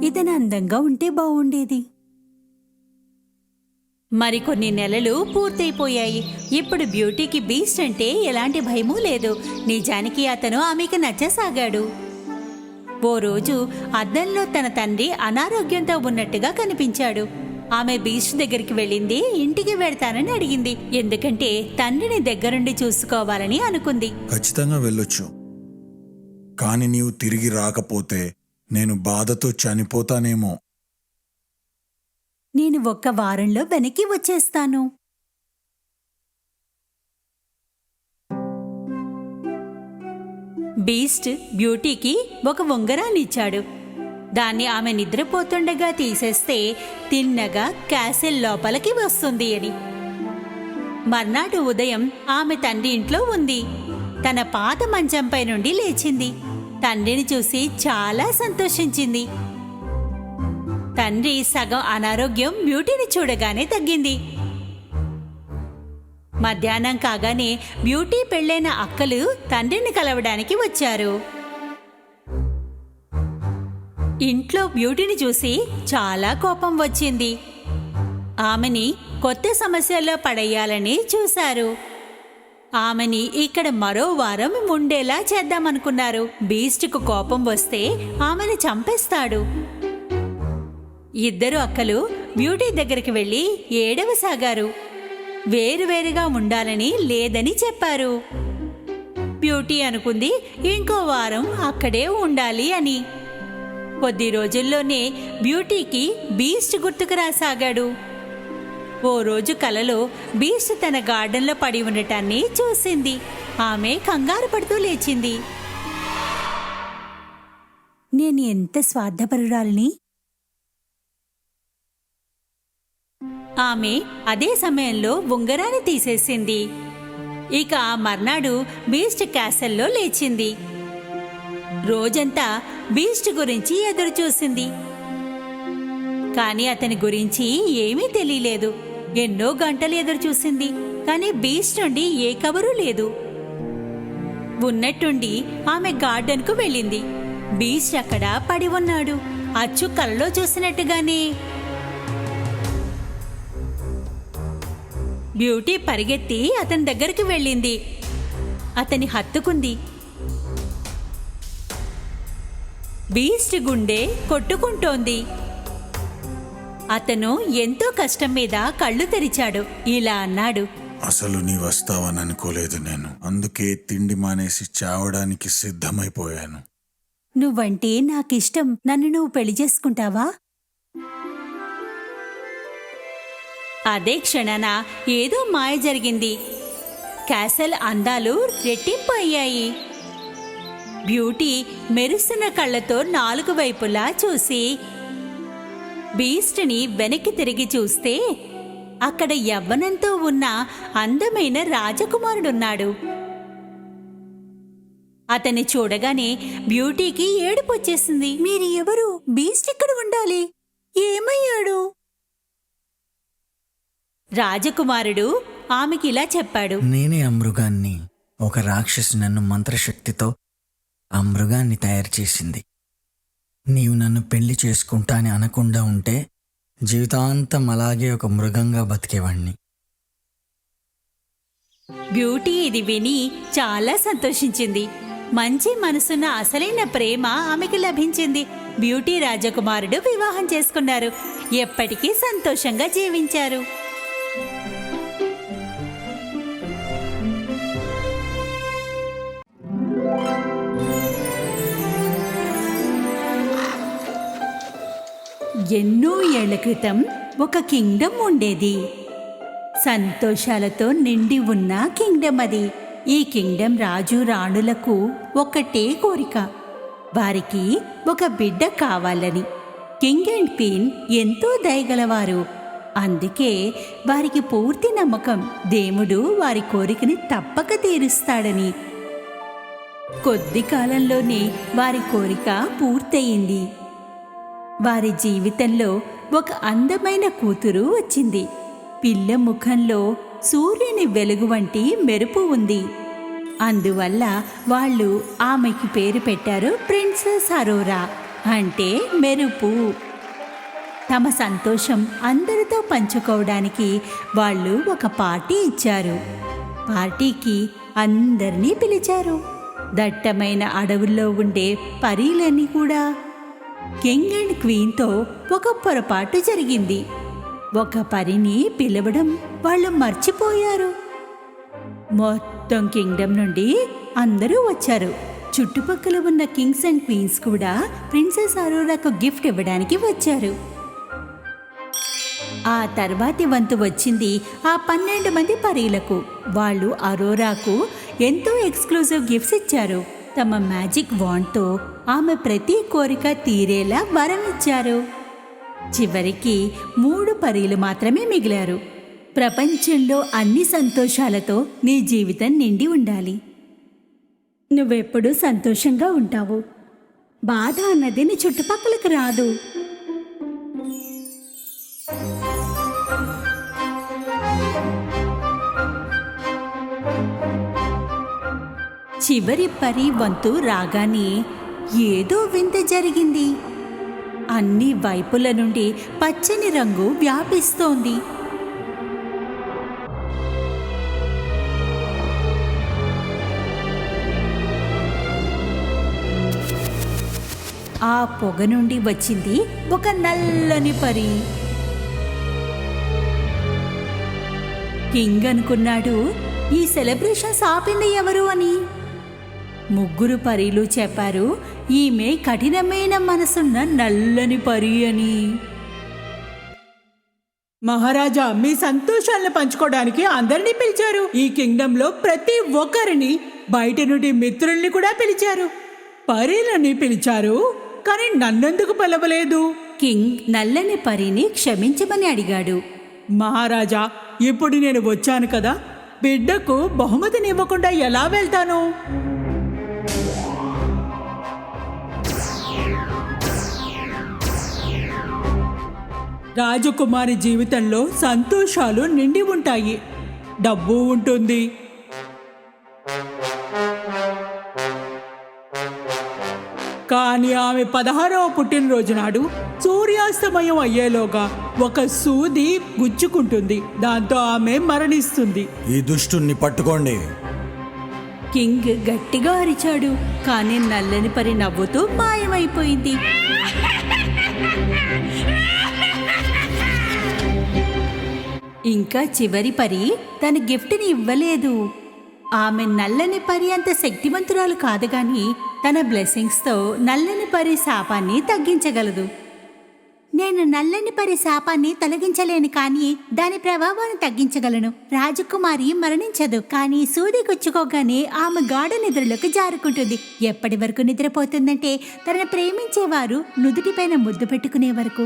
ఇతను అందంగా ఉంటే బావుండేది. మరికొన్ని నెలలు పూర్తయిపోయాయి. ఇప్పుడు బ్యూటీకి బీస్ట్ అంటే ఎలాంటి భయమూ లేదు. నిజానికి అతను ఆమెకి నచ్చసాగాడు. ఓ రోజు అద్దంలో తన తండ్రి అనారోగ్యంతో ఉన్నట్టుగా కనిపించాడు. ఆమె బీస్ట్ దగ్గరికి వెళ్ళింది. ఇంటికి వెళ్తానని అడిగింది. ఎందుకంటే తండ్రిని దగ్గరుండి చూసుకోవాలని అనుకుంది. ఖచ్చితంగా వెళ్ళొచ్చు, కానీ నీవు తిరిగి రాకపోతే నేను బాధతో చనిపోతానేమో. నేను 1 వారంలో వెనక్కి వచ్చేస్తాను. బీస్ట్ బ్యూటీకి ఒక ఉంగరాన్నిచ్చాడు. దాన్ని ఆమె నిద్రపోతుండగా తీసేస్తే తిన్నగా క్యాసెల్ లోపలికి వస్తుంది అని. మర్నాడు ఉదయం ఆమె తండ్రి ఇంట్లో ఉంది. తన పాత మంచంపై నుండి లేచింది. తండ్రిని చూసి చాలా సంతోషించింది. తండ్రి సగం అనారోగ్యం బ్యూటీని చూడగానే తగ్గింది. మధ్యాహ్నం కాగానే బ్యూటీ పెళ్ళైన అక్కలు తండ్రిని కలవడానికి వచ్చారు. ఇంట్లో బ్యూటీని చూసి చాలా కోపం వచ్చింది. ఆమెని కొత్త సమస్యల్లో పడేయాలని చూశారు. ఆమెని ఇక్కడ మరో వారం ఉండేలా చేద్దామనుకున్నారు. బీస్ట్కు కోపం వస్తే ఆమెను చంపేస్తాడు. ఇద్దరు అక్కలు బ్యూటీ దగ్గరికి వెళ్ళి ఏడవసాగారు. వేరువేరుగా ఉండాలని లేదని చెప్పారు. బ్యూటీ అనుకుంది ఇంకో వారం అక్కడే ఉండాలి అని. కొద్ది రోజుల్లోనే బ్యూటీకి బీస్ట్ గుర్తుకు రాసాగాడు. ఓ రోజు కలలో బీస్ట్ తన గార్డెన్లో పడి ఉండటాన్ని చూసింది. ఆమె కంగారు పడుతూ లేచింది. నేను ఎంత స్వార్థపరురాలిని! ఆమె అదే సమయంలో ఉంగరాన్ని తీసేసింది. ఇక ఆ మర్నాడు బీస్ట్ క్యాసెల్లో లేచింది. రోజంతా బీస్ట్ గురించి ఎదురు చూసింది. కానీ అతని గురించి ఏమీ తెలియలేదు. ఎన్నో గంటలు ఎదురు చూసింది, కానీ బీస్ట్ నుండి ఏ కబరు లేదు. ఉన్నట్టుండి ఆమె గార్డెన్కు వెళ్ళింది. బీస్ట్ అక్కడ పడి ఉన్నాడు, అచ్చు కలలో చూసినట్టుగానే. బ్యూటీ పరిగెత్తి అతని దగ్గరికి వెళ్ళింది. అతని హత్తుకుంది. బీస్ట్ గుండె కొట్టుకుంటోంది. అతను ఎంతో కష్టం మీద కళ్ళు తెరిచాడు. ఇలా అన్నాడు, అసలు నీ వస్తావని అనుకోలేదు నేను. అందుకే తిండి మానేసి చావడానికి సిద్ధమైపోయాను. నువ్వంటే నాకిష్టం. నన్ను నువ్వు పెళ్లి చేసుకుంటావా? అదే క్షణాన ఏదో మాయ జరిగింది. క్యాసల్ అందాలు రెట్టింపు అయ్యాయి. బ్యూటీ మెరుస్తున్న కళ్ళతో 4 వైపులా చూసి బీస్ట్ని వెనక్కి తిరిగి చూస్తే అక్కడ యవ్వనంతో ఉన్న అందమైన రాజకుమారుడున్నాడు. అతన్ని చూడగానే బ్యూటీకి ఏడుపొచ్చేసింది. మీరు ఎవరు? బీస్ట్ ఇక్కడ ఉండాలి. ఏమయ్యాడు? రాజకుమారుడు ఆమెకిలా చెప్పాడు. నేనే ఆ మృగాన్ని. ఒక రాక్షసి నన్ను మంత్రశక్తితో ఆ మృగాన్ని తయారు చేసింది. నీవు నన్ను పెళ్లి చేసుకుంటా అని అనకుండా ఉంటే జీవితాంతం అలాగే ఒక మృగంగా బతికేవాణ్ణి. బ్యూటీ ఇది విని చాలా సంతోషించింది. మంచి మనసున్న అసలైన ప్రేమ ఆమెకి లభించింది. బ్యూటీ రాజకుమారుడు వివాహం చేసుకున్నారు. ఎప్పటికీ సంతోషంగా జీవించారు. ఎన్నో ఏళ్ల క్రితం ఒక కింగ్డమ్ ఉండేది. సంతోషాలతో నిండి ఉన్న కింగ్డమ్ అది. ఈ కింగ్డమ్ రాజు రాణులకు ఒక్కటే కోరిక, వారికి ఒక బిడ్డ కావాలని. కింగ్ అండ్ క్వీన్ ఎంతో దయగలవారు. అందుకే వారికి పూర్తి నమ్మకం దేవుడు వారి కోరికని తప్పక తీరుస్తాడని. కొద్ది కాలంలోనే వారి కోరిక పూర్తయింది. వారి జీవితంలో ఒక అందమైన కూతురు వచ్చింది. పిల్ల ముఖంలో సూర్యుని వెలుగు వంటి మెరుపు ఉంది. అందువల్ల వాళ్ళు ఆమెకి పేరు పెట్టారు ప్రిన్సెస్ అరోరా, అంటే మెరుపు. తమ సంతోషం అందరితో పంచుకోవడానికి వాళ్ళు ఒక పార్టీ ఇచ్చారు. పార్టీకి అందరినీ పిలిచారు. దట్టమైన అడవుల్లో ఉండే పరీలని కూడా. కింగ్ అండ్ క్వీన్తో ఒక పొరపాటు జరిగింది. ఒక పరిని పిలవడం వాళ్ళు మర్చిపోయారు. మొత్తం కింగ్డమ్ నుండి అందరూ వచ్చారు. చుట్టుపక్కల ఉన్న కింగ్స్ అండ్ క్వీన్స్ కూడా ప్రిన్సెస్ అరోరాకు గిఫ్ట్ ఇవ్వడానికి వచ్చారు. ఆ తర్వాతి వంతు వచ్చింది ఆ 12 మంది పరీలకు. వాళ్ళు అరోరాకు ఎంతో ఎక్స్క్లూజివ్ గిఫ్ట్స్ ఇచ్చారు. తమ మ్యాజిక్ వాండ్తో ఆమె ప్రతి కోరిక తీరేలా వరం ఇచ్చారు. చివరికి 3 పరీలు మాత్రమే మిగిలారు. ప్రపంచంలో అన్ని సంతోషాలతో నీ జీవితం నిండి ఉండాలి. నువ్వెప్పుడూ సంతోషంగా ఉంటావు. బాధ అన్నది నీ చుట్టుపక్కలకు రాదు. చివరి పరి వంతు రాగానే ఏదో వింత జరిగింది. అన్ని వైపుల నుండి పచ్చని రంగు వ్యాపిస్తోంది. ఆ పొగ నుండి వచ్చింది ఒక నల్లని పరి. కింగ్ అనుకున్నాడు ఈ సెలబ్రేషన్స్ ఆపింది ఎవరు అని. 3 పరీలు చెప్పారు ఈమె కఠినమైన మనసున్న నల్లని పరి అని. మహారాజా, మీ సంతోషాలను పంచుకోవడానికి అందరినీ పిలిచారు. ఈ కింగ్డమ్ లో ప్రతి ఒక్కరిని, బయట నుండి మిత్రుల్ని కూడా పిలిచారు. పరీలని పిలిచారు, కానీ నన్నెందుకు పిలవలేదు? కింగ్ నల్లని పరిని క్షమించమని అడిగాడు. మహారాజా, ఇప్పుడు నేను వచ్చాను కదా, బిడ్డకు బహుమతినివ్వకుండా ఎలా వెళ్తాను? రాజకుమారి జీవితంలో సంతోషాలు నిండి ఉంటాయి, డబ్బు ఉంటుంది. కానీ ఆమె 16వ పుట్టినరోజు నాడు సూర్యాస్తమయం అయ్యేలోగా ఒక సూది గుచ్చుకుంటుంది. దాంతో ఆమె మరణిస్తుంది. ఈ దుష్టుణ్ణి పట్టుకోండి. కింగ్ గట్టిగా అరిచాడు, కానీ నల్లని పరి నవ్వుతూ మాయమైపోయింది. ఇంకా చివరి పరి తన గిఫ్ట్ని ఇవ్వలేదు. ఆమె నల్లని పరి అంత శక్తివంతురాలు కాదు గాని తన బ్లెస్సింగ్స్తో నల్లని పరి శాపాన్ని తగ్గించగలదు. నేను నల్లని పరి శాపాన్ని తొలగించలేను, కానీ దాని ప్రభావాన్ని తగ్గించగలను. రాజకుమారి మరణించదు, కానీ సూది గుచ్చుకోగానే ఆమె గాఢ నిద్రలోకి జారుకుంటుంది. ఎప్పటి వరకు నిద్రపోతుందంటే తనను ప్రేమించేవారు నుదుటిపైన ముద్దు పెట్టుకునే వరకు.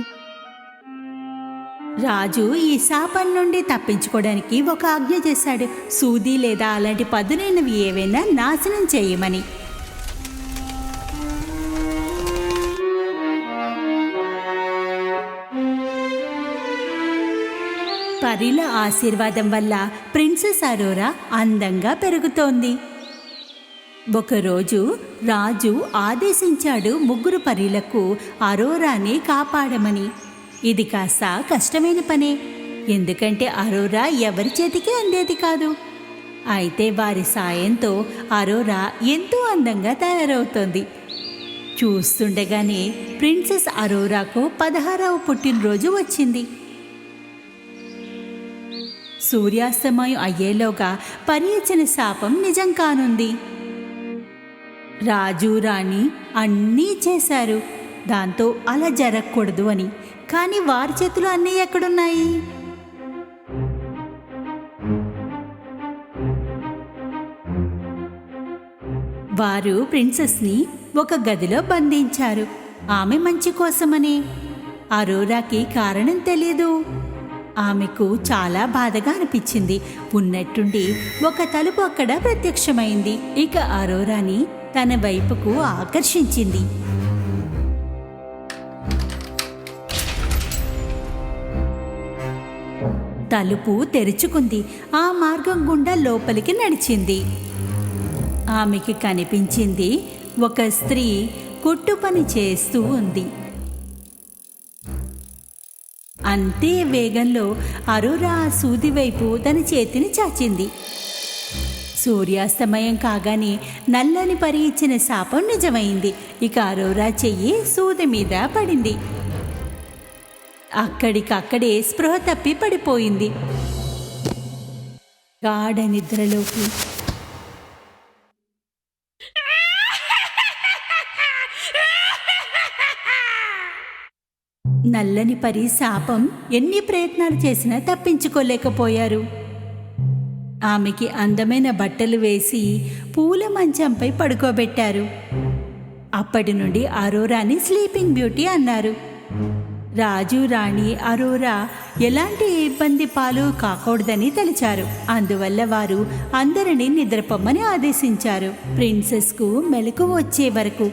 రాజు ఈ శాపం నుండి తప్పించుకోవడానికి ఒక ఆజ్ఞ చేశాడు. సూది లేదా అలాంటి పదునైనవి ఏవైనా నాశనం చేయమని. పరిల ఆశీర్వాదం వల్ల ప్రిన్సెస్ అరోరా అందంగా పెరుగుతోంది. ఒకరోజు రాజు ఆదేశించాడు 3 పరీలకు అరోరాని కాపాడమని. ఇది కాస్త కష్టమైన పనే, ఎందుకంటే అరోరా ఎవరి చేతికి అందేది కాదు. అయితే వారి సాయంతో అరోరా ఎంతో అందంగా తయారవుతోంది. చూస్తుండగానే ప్రిన్సెస్ అరోరాకు 16వ పుట్టినరోజు వచ్చింది. సూర్యాస్తమయం అయ్యేలోగా పరి ఇచ్చిన శాపం నిజం కానుంది. రాజు రాణి అన్నీ చేశారు దాంతో అలా జరగకూడదు అని. కానీ వారి చేతిలో అన్నీ ఎక్కడున్నాయి? వారు ప్రిన్సెస్ని ఒక గదిలో బంధించారు, ఆమె మంచి కోసమని. అరోరాకి కారణం తెలియదు. ఆమెకు చాలా బాధగా అనిపించింది. ఉన్నట్టుండి ఒక తలుపు అక్కడ ప్రత్యక్షమైంది. ఇక అరోరాని తన వైపుకు ఆకర్షించింది. తలుపు తెరుచుకుంది. ఆ మార్గం గుండా లోపలికి నడిచింది. ఆమెకి కనిపించింది ఒక స్త్రీ కుట్టు పని చేస్తూ ఉంది. అంతే వేగంలో అరోరా ఆ సూది వైపు తన చేతిని చాచింది. సూర్యాస్తమయం కాగానే నల్లని పరి ఇచ్చిన శాపం నిజమైంది. ఇక అరోరా చెయ్యి సూది మీద పడింది. అక్కడికక్కడే స్పృహ తప్పి పడిపోయింది. గాఢ నిద్రలోకి. నల్లని పరి శాపం ఎన్ని ప్రయత్నాలు చేసినా తప్పించుకోలేకపోయారు. ఆమెకి అందమైన బట్టలు వేసి పూల మంచంపై పడుకోబెట్టారు. అప్పటి నుండి అరోరాని స్లీపింగ్ బ్యూటీ అన్నారు. రాజు రాణి అరోరా ఎలాంటి ఇబ్బంది పాలు కాకూడదని తలిచారు. అందువల్ల వారు అందరినీ నిద్రపోమ్మని ఆదేశించారు, ప్రిన్సెస్కు మెలకువ వచ్చే వరకు.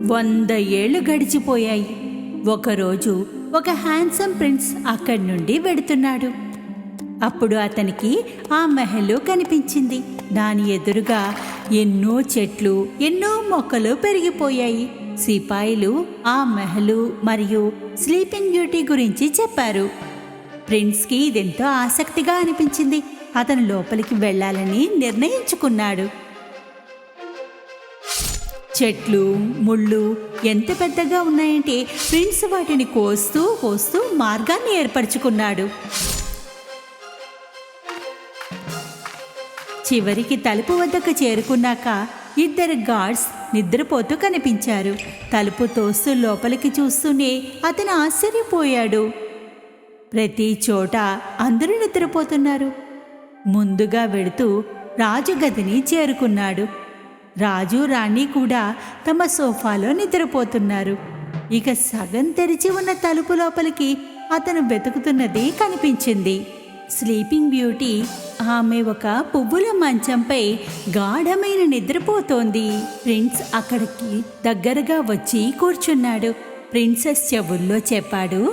వంద ఏళ్లు గడిచిపోయాయి. ఒకరోజు ఒక హ్యాండ్సమ్ ప్రిన్స్ అక్కడి నుండి వెడుతున్నాడు. అప్పుడు అతనికి ఆ మహలు కనిపించింది. దాని ఎదురుగా ఎన్నో చెట్లు, ఎన్నో మొక్కలు పెరిగిపోయాయి. సిపాయిలు ఆ మహలు మరియు స్లీపింగ్ బ్యూటీ గురించి చెప్పారు. ప్రిన్స్కి ఇదెంతో ఆసక్తిగా అనిపించింది. అతను లోపలికి వెళ్ళాలని నిర్ణయించుకున్నాడు. చెట్లు, ముళ్ళు ఎంత పెద్దగా ఉన్నాయంటే ప్రిన్స్ వాటిని కోస్తూ కోస్తూ మార్గాన్ని ఏర్పరచుకున్నాడు. చివరికి తలుపు వద్దకు చేరుకున్నాక 2 గార్డ్స్ నిద్రపోతూ కనిపించారు. తలుపు తోస్తూ లోపలికి చూస్తూనే అతను ఆశ్చర్యపోయాడు. ప్రతి చోట అందరూ నిద్రపోతున్నారు. ముందుగా వెడుతూ రాజు గదిని చేరుకున్నాడు. రాజు రాణి కూడా తమ సోఫాలో నిద్రపోతున్నారు. ఇక సగం తెరిచి ఉన్న తలుపు లోపలికి అతను వెతుకుతున్నది కనిపించింది. స్లీపింగ్ బ్యూటీ ఆమె ఒక పువ్వుల మంచంపై గాఢమైన నిద్రపోతోంది. ప్రిన్స్ అక్కడికి దగ్గరగా వచ్చి కూర్చున్నాడు. ప్రిన్సెస్ చెవుల్లో చెప్పాడు,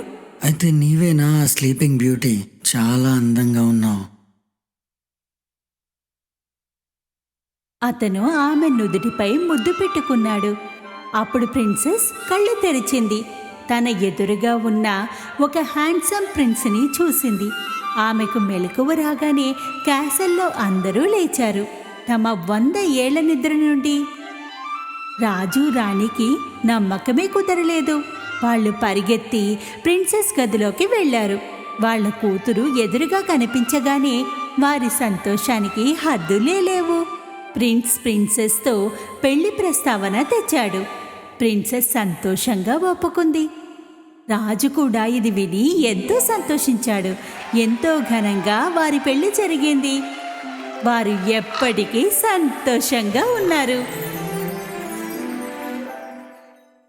అయితే నీవేనా ఆ స్లీపింగ్ బ్యూటీ? చాలా అందంగా ఉన్నావు. అతను ఆమె నుదుటిపై ముద్దు పెట్టుకున్నాడు. అప్పుడు ప్రిన్సెస్ కళ్ళు తెరిచింది. తన ఎదురుగా ఉన్న ఒక హ్యాండ్సమ్ ప్రిన్స్ని చూసింది. ఆమెకు మెలకువ రాగానే క్యాసల్లో అందరూ లేచారు తమ 100 ఏళ్ల నిద్ర నుండి. రాజు రాణికి నమ్మకమే కుదరలేదు. వాళ్ళు పరిగెత్తి ప్రిన్సెస్ గదిలోకి వెళ్లారు. వాళ్ళ కూతురు ఎదురుగా కనిపించగానే వారి సంతోషానికి హద్దులే లేవు. ప్రిన్సెస్తో పెళ్లి ప్రస్తావన తెచ్చాడు. ప్రిన్సెస్ సంతోషంగా ఒప్పుకుంది. రాజు కూడా ఇది విని ఎంతో సంతోషించాడు. ఎంతో ఘనంగా వారి పెళ్లి జరిగింది. వారు ఎప్పటికీ సంతోషంగా ఉన్నారు.